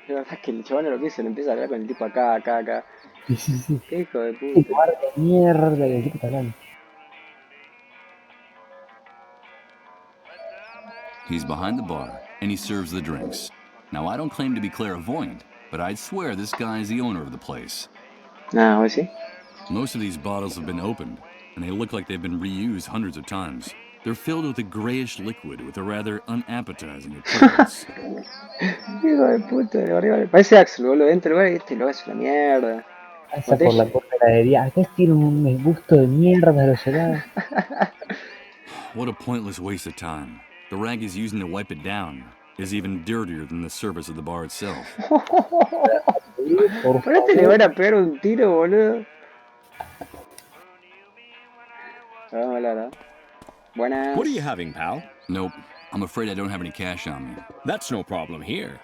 Speaker 2: la verdad es que el chabón lo que hizo, le empieza a hablar con el tipo acá.
Speaker 1: Sí, sí, sí.
Speaker 2: Qué hijo de
Speaker 1: Qué
Speaker 2: puta.
Speaker 1: lugar de mierda que el tipo está hablando.
Speaker 3: He's behind the bar, and he serves the drinks. Now, I don't claim to be clairvoyant, but I'd swear this guy is the owner of the place.
Speaker 2: Ah, ¿hoy sí?
Speaker 3: Most of these bottles have been opened, and they look like they've been reused hundreds of times. They're filled with a grayish liquid with a rather unappetizing appearance.
Speaker 2: Hijo de puta, de arriba. Parece Axel, boludo. Entra el lugar y lo es una mierda.
Speaker 1: Pasa por la heladería. Acá tiene un gusto de mierda los helados.
Speaker 3: What a pointless waste of time. The rag he's using to wipe it down is even dirtier than the surface of the bar itself.
Speaker 1: Por
Speaker 2: ¿Por este le van a pegar un tiro, boludo? Vamos a hablar, ¿eh? Buenas.
Speaker 10: What are you having, pal?
Speaker 3: Nope, I'm afraid I don't have any cash on me.
Speaker 10: That's no problem here.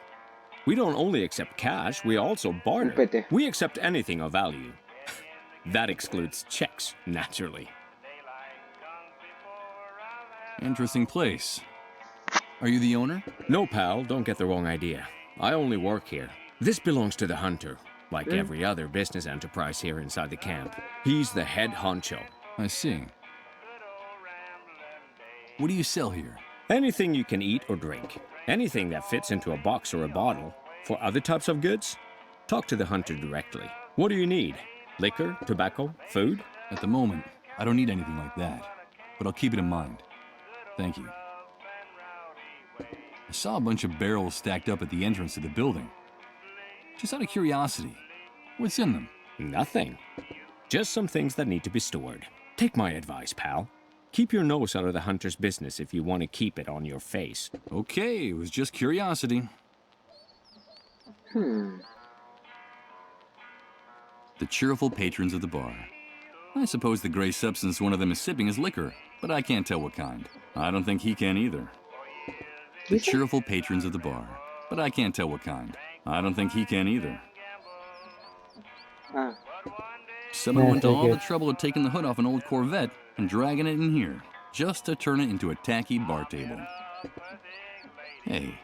Speaker 10: We don't only accept cash, we also barter.
Speaker 2: Pete.
Speaker 10: We accept anything of value. That excludes checks, naturally.
Speaker 3: Interesting place. Are you the owner?
Speaker 10: No, pal, don't get the wrong idea. I only work here. This belongs to the hunter, like every other business enterprise here inside the camp. He's the head honcho.
Speaker 3: I see. What do you sell here?
Speaker 10: Anything you can eat or drink. Anything that fits into a box or a bottle. For other types of goods, talk to the hunter directly. What do you need? Liquor, tobacco, food?
Speaker 3: At the moment, I don't need anything like that, but I'll keep it in mind. Thank you. I saw a bunch of barrels stacked up at the entrance to the building. Just out of curiosity, what's in them?
Speaker 10: Nothing. Just some things that need to be stored. Take my advice, pal. Keep your nose out of the hunter's business if you want to keep it on your face.
Speaker 3: Okay, it was just curiosity. The cheerful patrons of the bar. I suppose the gray substance one of them is sipping is liquor, but I can't tell what kind. I don't think he can either. The cheerful patrons of the bar, but I can't tell what kind. I don't think he can either.
Speaker 2: Ah,
Speaker 3: Someone went to all the trouble of taking the hood off an old Corvette and dragging it in here, just to turn it into a tacky bar table. Hey,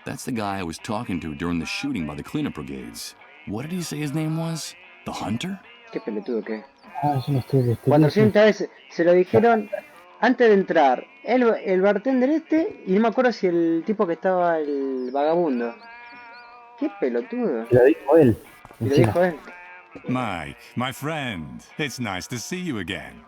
Speaker 3: that's the guy I was talking to during the shooting by the cleanup brigades. What did he say his name was? The Hunter?
Speaker 2: qué pelotudo que es.
Speaker 1: Ah, es un estudio.
Speaker 2: 400 veces se lo dijeron antes de entrar. El bartender este, y no me acuerdo si el tipo que estaba, el vagabundo. Qué pelotudo.
Speaker 1: Lo dijo él.
Speaker 2: Y lo
Speaker 1: Encima.
Speaker 2: dijo él.
Speaker 9: Mike, my friend, it's nice to see you again.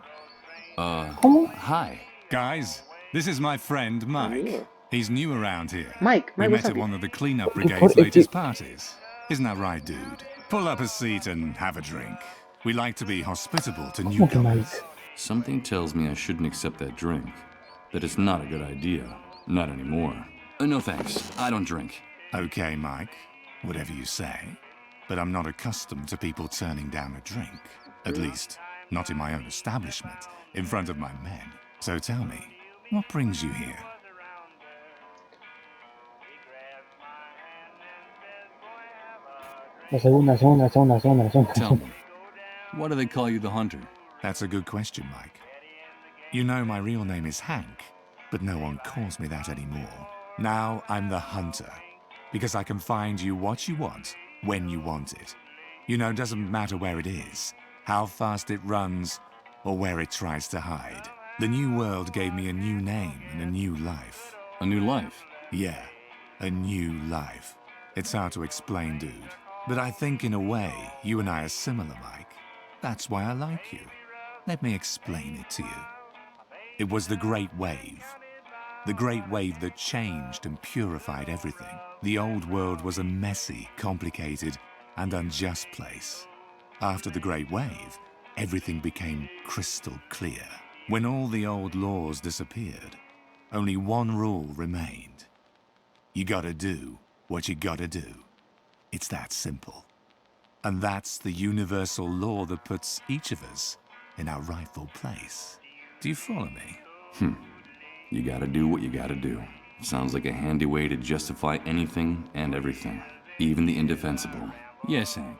Speaker 3: Hi.
Speaker 9: Guys, this is my friend Mike.
Speaker 2: Amigo.
Speaker 9: He's new around here.
Speaker 2: Mike,
Speaker 9: We
Speaker 2: what's
Speaker 9: met
Speaker 2: up?
Speaker 9: at one of the cleanup brigade's latest parties. Isn't that right, dude? Pull up a seat and have a drink. We like to be hospitable to
Speaker 1: ¿Cómo que
Speaker 9: newcomers.
Speaker 1: Mike?
Speaker 3: Something tells me I shouldn't accept that drink. That it's not a good idea. Not anymore. No thanks. I don't drink.
Speaker 9: Okay, Mike, whatever you say. But I'm not accustomed to people turning down a drink. At least, not in my own establishment, in front of my men. So tell me, what brings you here?
Speaker 1: La segunda.
Speaker 3: Tell me, why do they call you the Hunter?
Speaker 9: That's a good question, Mike. You know my real name is Hank, but no one calls me that anymore. Now I'm the Hunter, because I can find you what you want, when you want it. You know, it doesn't matter where it is, how fast it runs, or where it tries to hide. The new world gave me a new name and a new life.
Speaker 3: A new life?
Speaker 9: Yeah, a new life. It's hard to explain, dude. But I think in a way, you and I are similar, Mike. That's why I like you. Let me explain it to you. It was the Great Wave. The Great Wave that changed and purified everything. The old world was a messy, complicated, and unjust place. After the Great Wave, everything became crystal clear. When all the old laws disappeared, only one rule remained. You gotta do what you gotta do. It's that simple. And that's the universal law that puts each of us in our rightful place. Do you follow me?
Speaker 3: You gotta do what you gotta do. Sounds like a handy way to justify anything and everything, even the indefensible. Yes, Hank.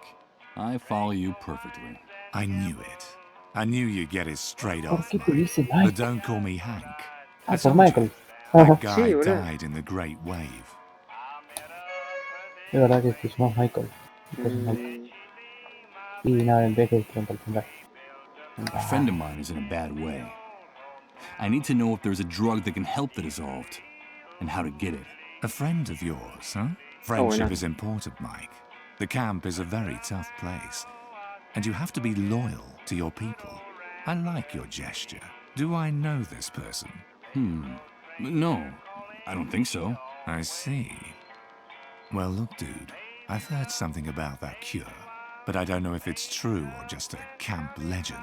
Speaker 3: I follow you perfectly.
Speaker 9: I knew it. I knew you'd get it straight
Speaker 1: ¿Por
Speaker 9: off,
Speaker 1: qué te
Speaker 9: Mike.
Speaker 1: dice
Speaker 9: But
Speaker 1: Mike?
Speaker 9: don't call me Hank. I
Speaker 1: Ah, por
Speaker 9: told
Speaker 1: Michael.
Speaker 9: you, that guy
Speaker 2: Sí, boludo.
Speaker 9: died in the Great Wave.
Speaker 1: Es verdad que te llamas Michael. Y pues es Michael. Y nada, en vez de preguntar.
Speaker 3: A friend of mine is in a bad way. I need to know if there's a drug that can help the dissolved, and how to get it.
Speaker 9: A friend of yours, huh?
Speaker 2: Oh,
Speaker 9: Friendship
Speaker 2: bueno.
Speaker 9: is important, Mike. The camp is a very tough place, and you have to be loyal to your people. I like your gesture. Do I know this person?
Speaker 3: No, I don't think so.
Speaker 9: I see. Well, look, dude, I've heard something about that cure, but I don't know if it's true or just a camp legend.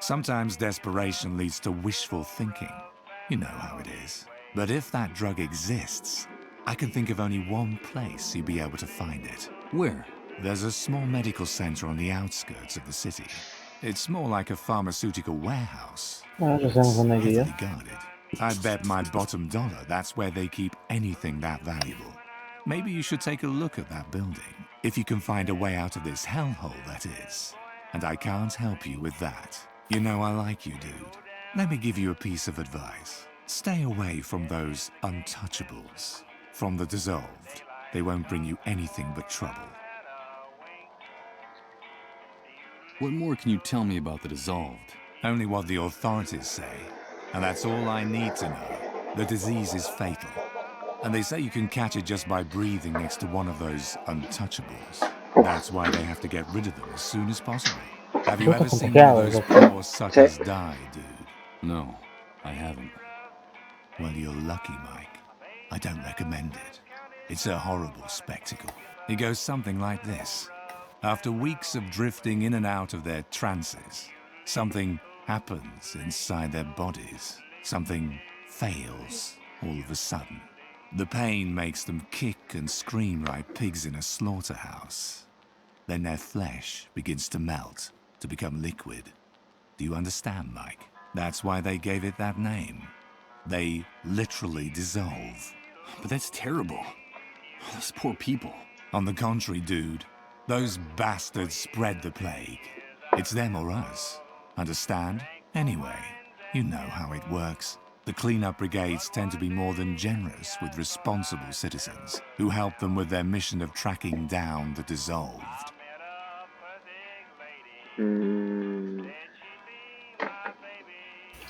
Speaker 9: Sometimes desperation leads to wishful thinking. You know how it is. But if that drug exists, I can think of only one place you'd be able to find it.
Speaker 3: Where?
Speaker 9: There's a small medical center on the outskirts of the city. It's more like a pharmaceutical warehouse.
Speaker 1: Bueno, ya
Speaker 9: It's
Speaker 1: sabemos dónde hay que ir.
Speaker 9: heavily guarded. I bet my bottom dollar that's where they keep anything that valuable. Maybe you should take a look at that building. If you can find a way out of this hellhole, that is. And I can't help you with that. You know I like you, dude. Let me give you a piece of advice. Stay away from those untouchables. From the dissolved. They won't bring you anything but trouble.
Speaker 3: What more can you tell me about the dissolved?
Speaker 9: Only what the authorities say. And that's all I need to know. The disease is fatal. And they say you can catch it just by breathing next to one of those untouchables. That's why they have to get rid of them as soon as possible. Have you ever seen one of those poor suckers die, dude?
Speaker 3: No, I haven't.
Speaker 9: Well, you're lucky, Mike. I don't recommend it. It's a horrible spectacle. It goes something like this. After weeks of drifting in and out of their trances, something happens inside their bodies. Something fails all of a sudden. The pain makes them kick and scream like pigs in a slaughterhouse. Then their flesh begins to melt, to become liquid. Do you understand, Mike? That's why they gave it that name. They literally dissolve.
Speaker 3: But that's terrible. Those poor people.
Speaker 9: On the contrary, dude, those bastards spread the plague. It's them or us. Understand? Anyway, you know how it works. The cleanup brigades tend to be more than generous with responsible citizens who help them with their mission of tracking down the dissolved.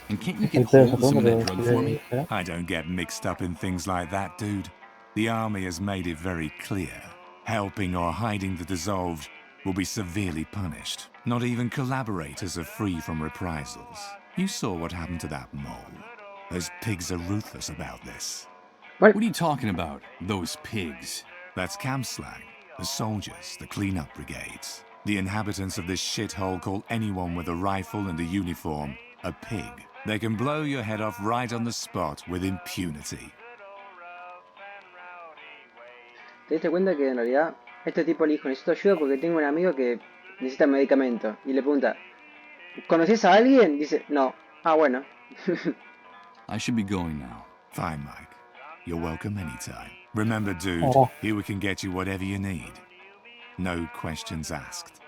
Speaker 3: And can't you get hold of some of that drug for me?
Speaker 9: I don't get mixed up in things like that, dude. The army has made it very clear. Helping or hiding the dissolved will be severely punished. Not even collaborators are free from reprisals. You saw what happened to that mole. Those pigs are ruthless about this.
Speaker 3: What are you talking about, those pigs?
Speaker 9: That's camp slang. The soldiers, the cleanup brigades. The inhabitants of this shithole call anyone with a rifle and a uniform a pig. They can blow your head off right on the spot with impunity.
Speaker 2: ¿Te diste cuenta que en realidad este tipo le dijo, necesito ayuda porque tengo un amigo que necesita medicamento? Y le pregunta, ¿conoces a alguien? Dice, no. Ah, bueno.
Speaker 3: I should be going now.
Speaker 9: Fine, Mike. You're welcome anytime. Remember, dude, here we can get you whatever you need. No questions asked.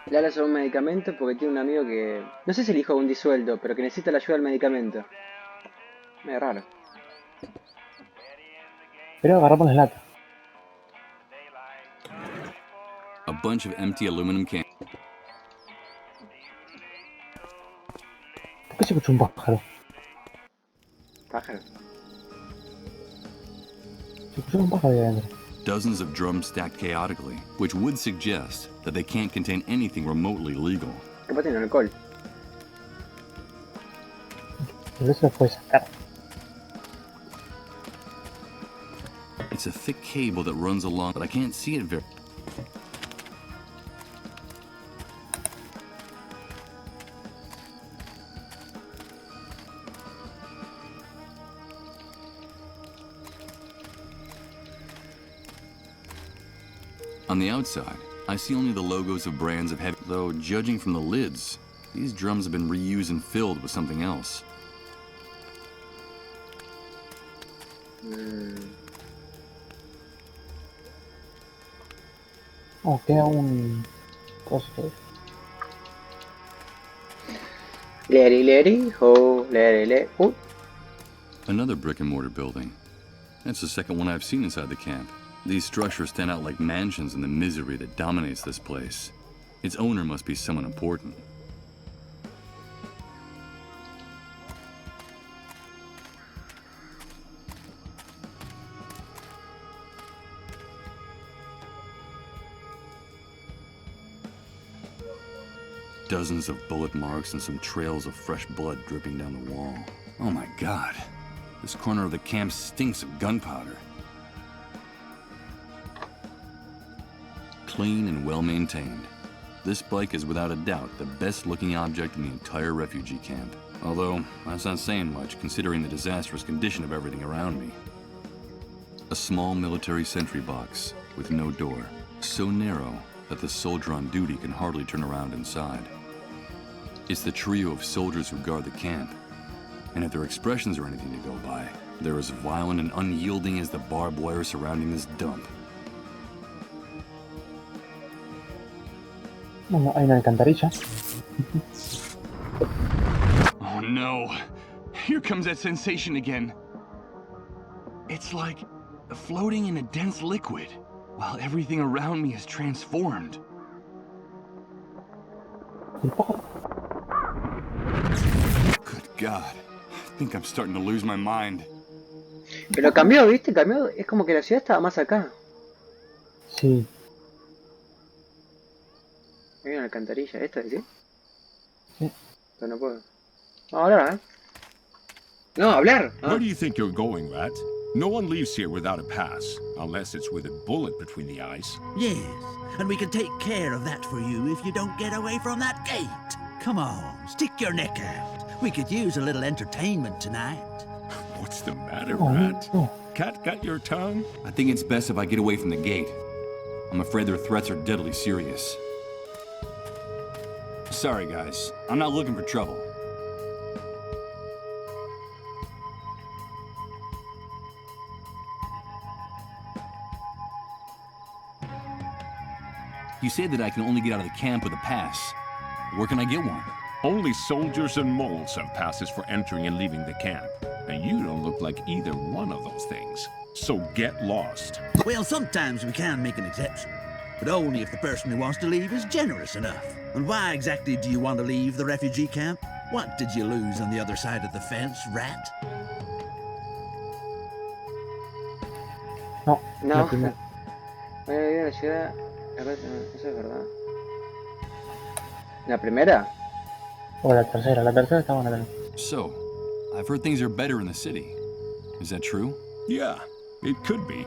Speaker 2: Le habla sobre un medicamento porque tiene un amigo que... No sé si el hijo de un disueldo, pero que necesita la ayuda del medicamento. Medio raro.
Speaker 1: Pero agarramos la lata.
Speaker 3: A bunch of empty aluminum cans.
Speaker 1: ¿Por qué se escucha un pájaro?
Speaker 2: Pájaro.
Speaker 1: Se escucha un pájaro ahí adentro.
Speaker 3: Dozens of drums stacked chaotically, which would suggest that they can't contain anything remotely legal.
Speaker 2: Capaz tiene alcohol.
Speaker 1: Pero eso lo puedes sacar.
Speaker 3: It's a thick cable that runs along, but I can't see it very... On the outside, I see only the logos of brands of heavy, though judging from the lids, these drums have been reused and filled with something else.
Speaker 1: Oh, queda un coso.
Speaker 2: Leri, ho, leri.
Speaker 3: Another brick and mortar building. That's the second one I've seen inside the camp. These structures stand out like mansions in the misery that dominates this place. Its owner must be someone important. Dozens of bullet marks and some trails of fresh blood dripping down the wall. Oh my God, this corner of the camp stinks of gunpowder. Clean and well maintained. This bike is without a doubt the best looking object in the entire refugee camp. Although, that's not saying much considering the disastrous condition of everything around me. A small military sentry box with no door, so narrow that the soldier on duty can hardly turn around inside. It's the trio of soldiers who guard the camp, and if their expressions are anything to go by, they're as violent and unyielding as the barbed wire surrounding this dump.
Speaker 1: Bueno, hay una alcantarilla.
Speaker 11: Oh no, here comes that sensation again. It's like floating in a dense liquid, while everything around me is transformed. Good God, I think I'm starting to lose my mind.
Speaker 2: Pero cambió, ¿viste? Cambió. Es como que la ciudad estaba más acá.
Speaker 1: Sí.
Speaker 2: Hay una alcantarilla. ¿Esta sí?
Speaker 1: Sí.
Speaker 2: Pero no puedo. No, hablar, ¿eh? No, hablar.
Speaker 5: Where do you think you're going, Rat? No one leaves here without a pass, unless it's with a bullet between the eyes.
Speaker 12: Yes, and we can take care of that for you if you don't get away from that gate. Come on, stick your neck out. We could use a little entertainment tonight.
Speaker 5: What's the matter, Rat?
Speaker 1: Oh.
Speaker 5: Cat got your tongue?
Speaker 3: I think it's best if I get away from the gate. I'm afraid their threats are deadly serious. Sorry, guys. I'm not looking for trouble. You say that I can only get out of the camp with a pass. Where can I get one?
Speaker 5: Only soldiers and moles have passes for entering and leaving the camp. And you don't look like either one of those things. So get lost.
Speaker 12: Well, sometimes we can make an exception, but only if the person who wants to leave is generous enough. And why exactly do you want to leave the refugee camp? What did you lose on the other side of the fence, Rat?
Speaker 1: No,
Speaker 2: No.
Speaker 1: la primera.
Speaker 2: Voy a vivir en la ciudad. Eso es verdad. ¿La primera?
Speaker 1: O la tercera está buena también.
Speaker 3: So, I've heard things are better in the city. Is that true?
Speaker 5: Yeah, it could be.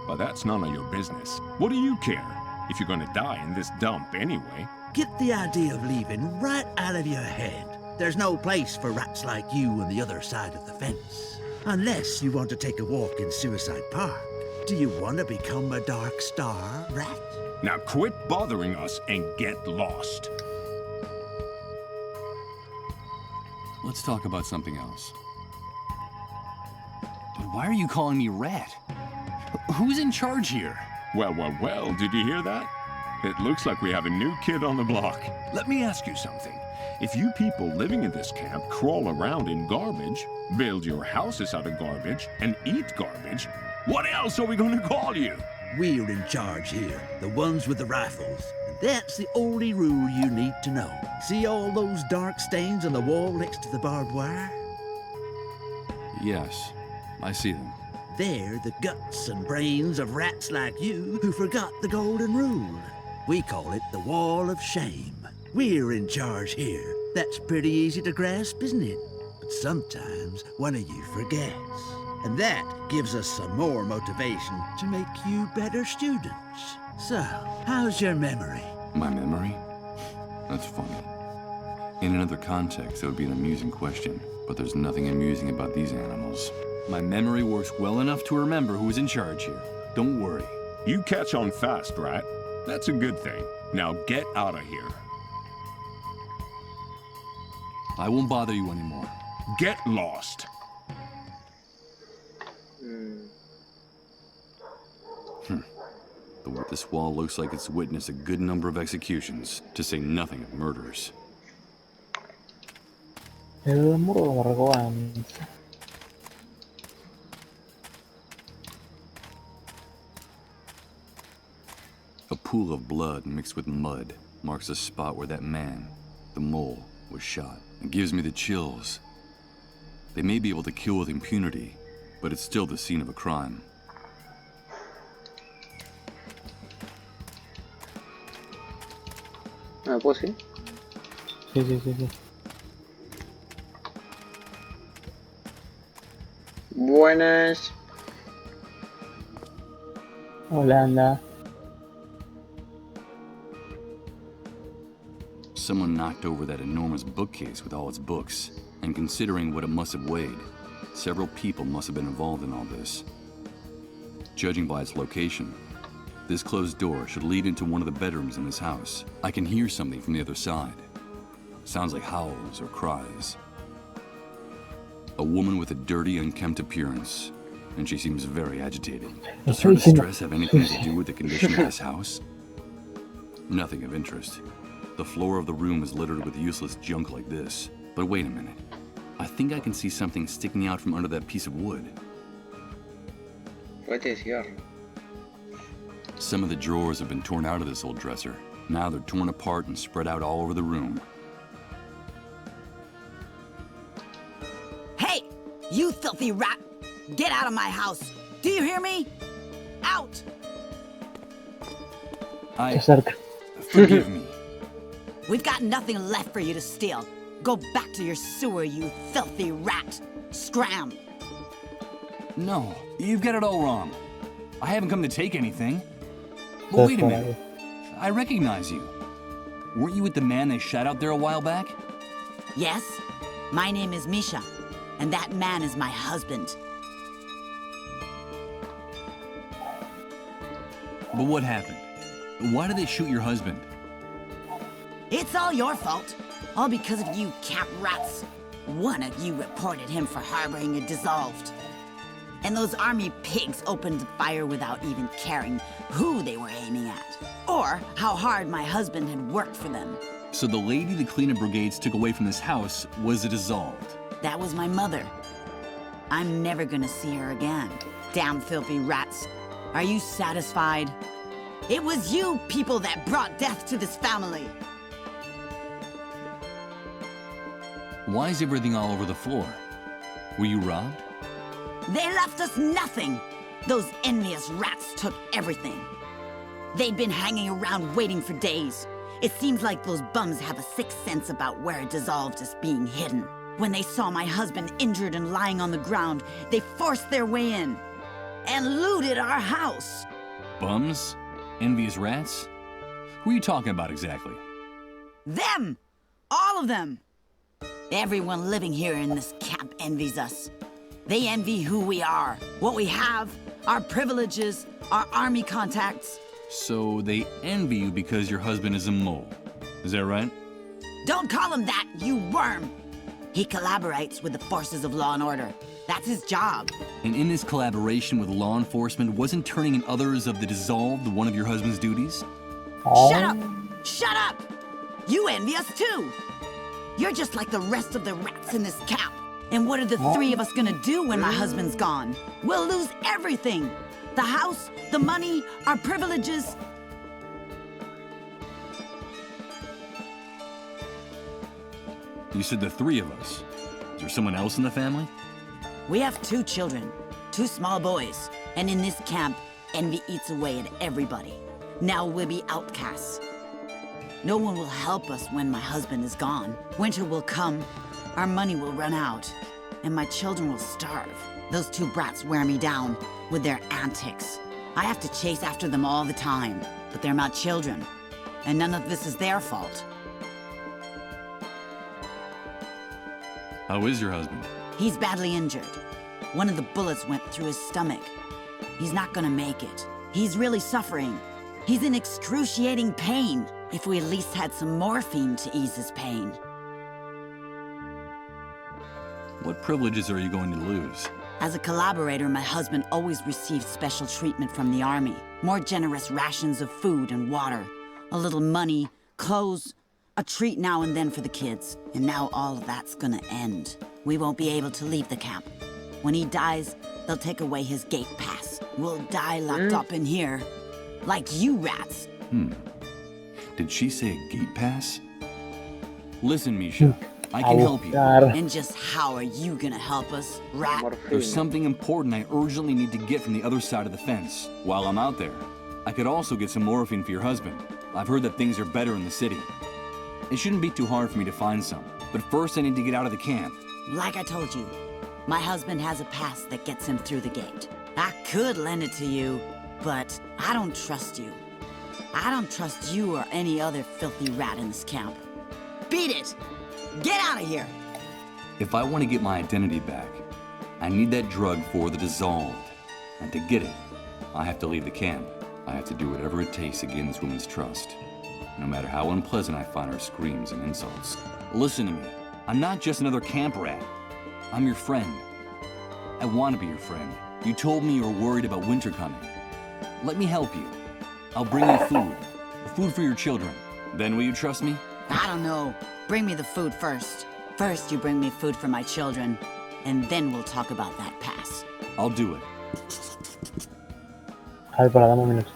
Speaker 5: But that's none of your business. What do you care? If you're gonna die in this dump anyway.
Speaker 12: Get the idea of leaving right out of your head. There's no place for rats like you on the other side of the fence. Unless you want to take a walk in Suicide Park. Do you want to become a Dark Star, Rat?
Speaker 5: Now quit bothering us and get lost.
Speaker 3: Let's talk about something else. But why are you calling me Rat? Who's in charge here?
Speaker 5: Well, did you hear that? It looks like we have a new kid on the block. Let me ask you something. If you people living in this camp crawl around in garbage, build your houses out of garbage, and eat garbage, what else are we going to call you?
Speaker 12: We're in charge here, the ones with the rifles. And that's the only rule you need to know. See all those dark stains on the wall next to the barbed wire?
Speaker 3: Yes, I see them.
Speaker 12: They're the guts and brains of rats like you who forgot the golden rule. We call it the Wall of Shame. We're in charge here. That's pretty easy to grasp, isn't it? But sometimes one of you forgets. And that gives us some more motivation to make you better students. So, how's your memory?
Speaker 3: My memory? That's funny. In another context, that would be an amusing question, but there's nothing amusing about these animals. My memory works well enough to remember who's in charge here. Don't worry.
Speaker 5: You catch on fast, right?
Speaker 9: That's a good thing. Now get out of here.
Speaker 3: I won't bother you anymore.
Speaker 9: Get lost.
Speaker 3: This wall looks like it's witnessed a good number of executions, to say nothing of murders.
Speaker 1: El muro de vergüenza.
Speaker 3: A pool of blood mixed with mud marks the spot where that man, the mole, was shot. It gives me the chills. They may be able to kill with impunity, but it's still the scene of a crime.
Speaker 2: Ah, pues sí.
Speaker 1: Sí.
Speaker 2: Buenas.
Speaker 1: Hola, anda.
Speaker 3: Someone knocked over that enormous bookcase with all its books, and considering what it must have weighed, several people must have been involved in all this. Judging by its location, this closed door should lead into one of the bedrooms in this house. I can hear something from the other side. Sounds like howls or cries. A woman with a dirty, unkempt appearance, and she seems very agitated. Does her distress have anything to do with the condition of this house? Nothing of interest. The floor of the room is littered with useless junk like this. But wait a minute. I think I can see something sticking out from under that piece of wood.
Speaker 2: What is here?
Speaker 3: Some of the drawers have been torn out of this old dresser. Now they're torn apart and spread out all over the room.
Speaker 13: Hey! You filthy rat! Get out of my house! Do you hear me? Out!
Speaker 3: Forgive me.
Speaker 13: We've got nothing left for you to steal. Go back to your sewer, you filthy rat! Scram!
Speaker 3: No, you've got it all wrong. I haven't come to take anything. But wait a minute. I recognize you. Weren't you with the man they shot out there a while back?
Speaker 13: Yes, my name is Misha, and that man is my husband.
Speaker 3: But what happened? Why did they shoot your husband?
Speaker 13: It's all your fault. All because of you camp rats. One of you reported him for harboring a dissolved. And those army pigs opened fire without even caring who they were aiming at, or how hard my husband had worked for them.
Speaker 3: So the lady the cleanup brigades took away from this house was a dissolved.
Speaker 13: That was my mother. I'm never gonna see her again. Damn filthy rats. Are you satisfied? It was you people that brought death to this family.
Speaker 3: Why is everything all over the floor? Were you robbed?
Speaker 13: They left us nothing. Those envious rats took everything. They'd been hanging around waiting for days. It seems like those bums have a sixth sense about where a dissolved is being hidden. When they saw my husband injured and lying on the ground, they forced their way in and looted our house.
Speaker 3: Bums? Envious rats? Who are you talking about exactly?
Speaker 13: Them! All of them! Everyone living here in this camp envies us. They envy who we are, what we have, our privileges, our army contacts.
Speaker 3: So they envy you because your husband is a mole. Is that right?
Speaker 13: Don't call him that, you worm! He collaborates with the forces of law and order. That's his job.
Speaker 3: And in this collaboration with law enforcement, wasn't turning in others of the dissolved one of your husband's duties?
Speaker 13: Shut up! Shut up! You envy us too! You're just like the rest of the rats in this camp. And what are the three of us gonna do when my husband's gone? We'll lose everything. The house, the money, our privileges.
Speaker 3: You said the three of us. Is there someone else in the family?
Speaker 13: We have 2 children, 2 small boys. And in this camp, envy eats away at everybody. Now we'll be outcasts. No one will help us when my husband is gone. Winter will come, our money will run out, and my children will starve. Those 2 brats wear me down with their antics. I have to chase after them all the time, but they're my children, and none of this is their fault.
Speaker 3: How is your husband?
Speaker 13: He's badly injured. One of the bullets went through his stomach. He's not gonna make it. He's really suffering. He's in excruciating pain. If we at least had some morphine to ease his pain.
Speaker 3: What privileges are you going to lose?
Speaker 13: As a collaborator, my husband always received special treatment from the army. More generous rations of food and water. A little money, clothes, a treat now and then for the kids. And now all of that's gonna end. We won't be able to leave the camp. When he dies, they'll take away his gate pass. We'll die locked up in here. Like you rats.
Speaker 3: Did she say a gate pass? Listen, Misha. I can help you.
Speaker 13: And just how are you gonna help us, rat?
Speaker 3: There's something important I urgently need to get from the other side of the fence. While I'm out there, I could also get some morphine for your husband. I've heard that things are better in the city. It shouldn't be too hard for me to find some. But first I need to get out of the camp.
Speaker 13: Like I told you, my husband has a pass that gets him through the gate. I could lend it to you, but I don't trust you. I don't trust you or any other filthy rat in this camp. Beat it! Get out of here!
Speaker 3: If I want to get my identity back, I need that drug for the dissolved. And to get it, I have to leave the camp. I have to do whatever it takes to gain this woman's trust. No matter how unpleasant I find her screams and insults. Listen to me. I'm not just another camp rat. I'm your friend. I want to be your friend. You told me you were worried about winter coming. Let me help you. I'll bring you food. Food for your children. Then will you trust me?
Speaker 13: I don't know. Bring me the food first. First you bring me food for my children, and then we'll talk about that pass.
Speaker 3: I'll do it.
Speaker 1: A ver, para, dame un minuto.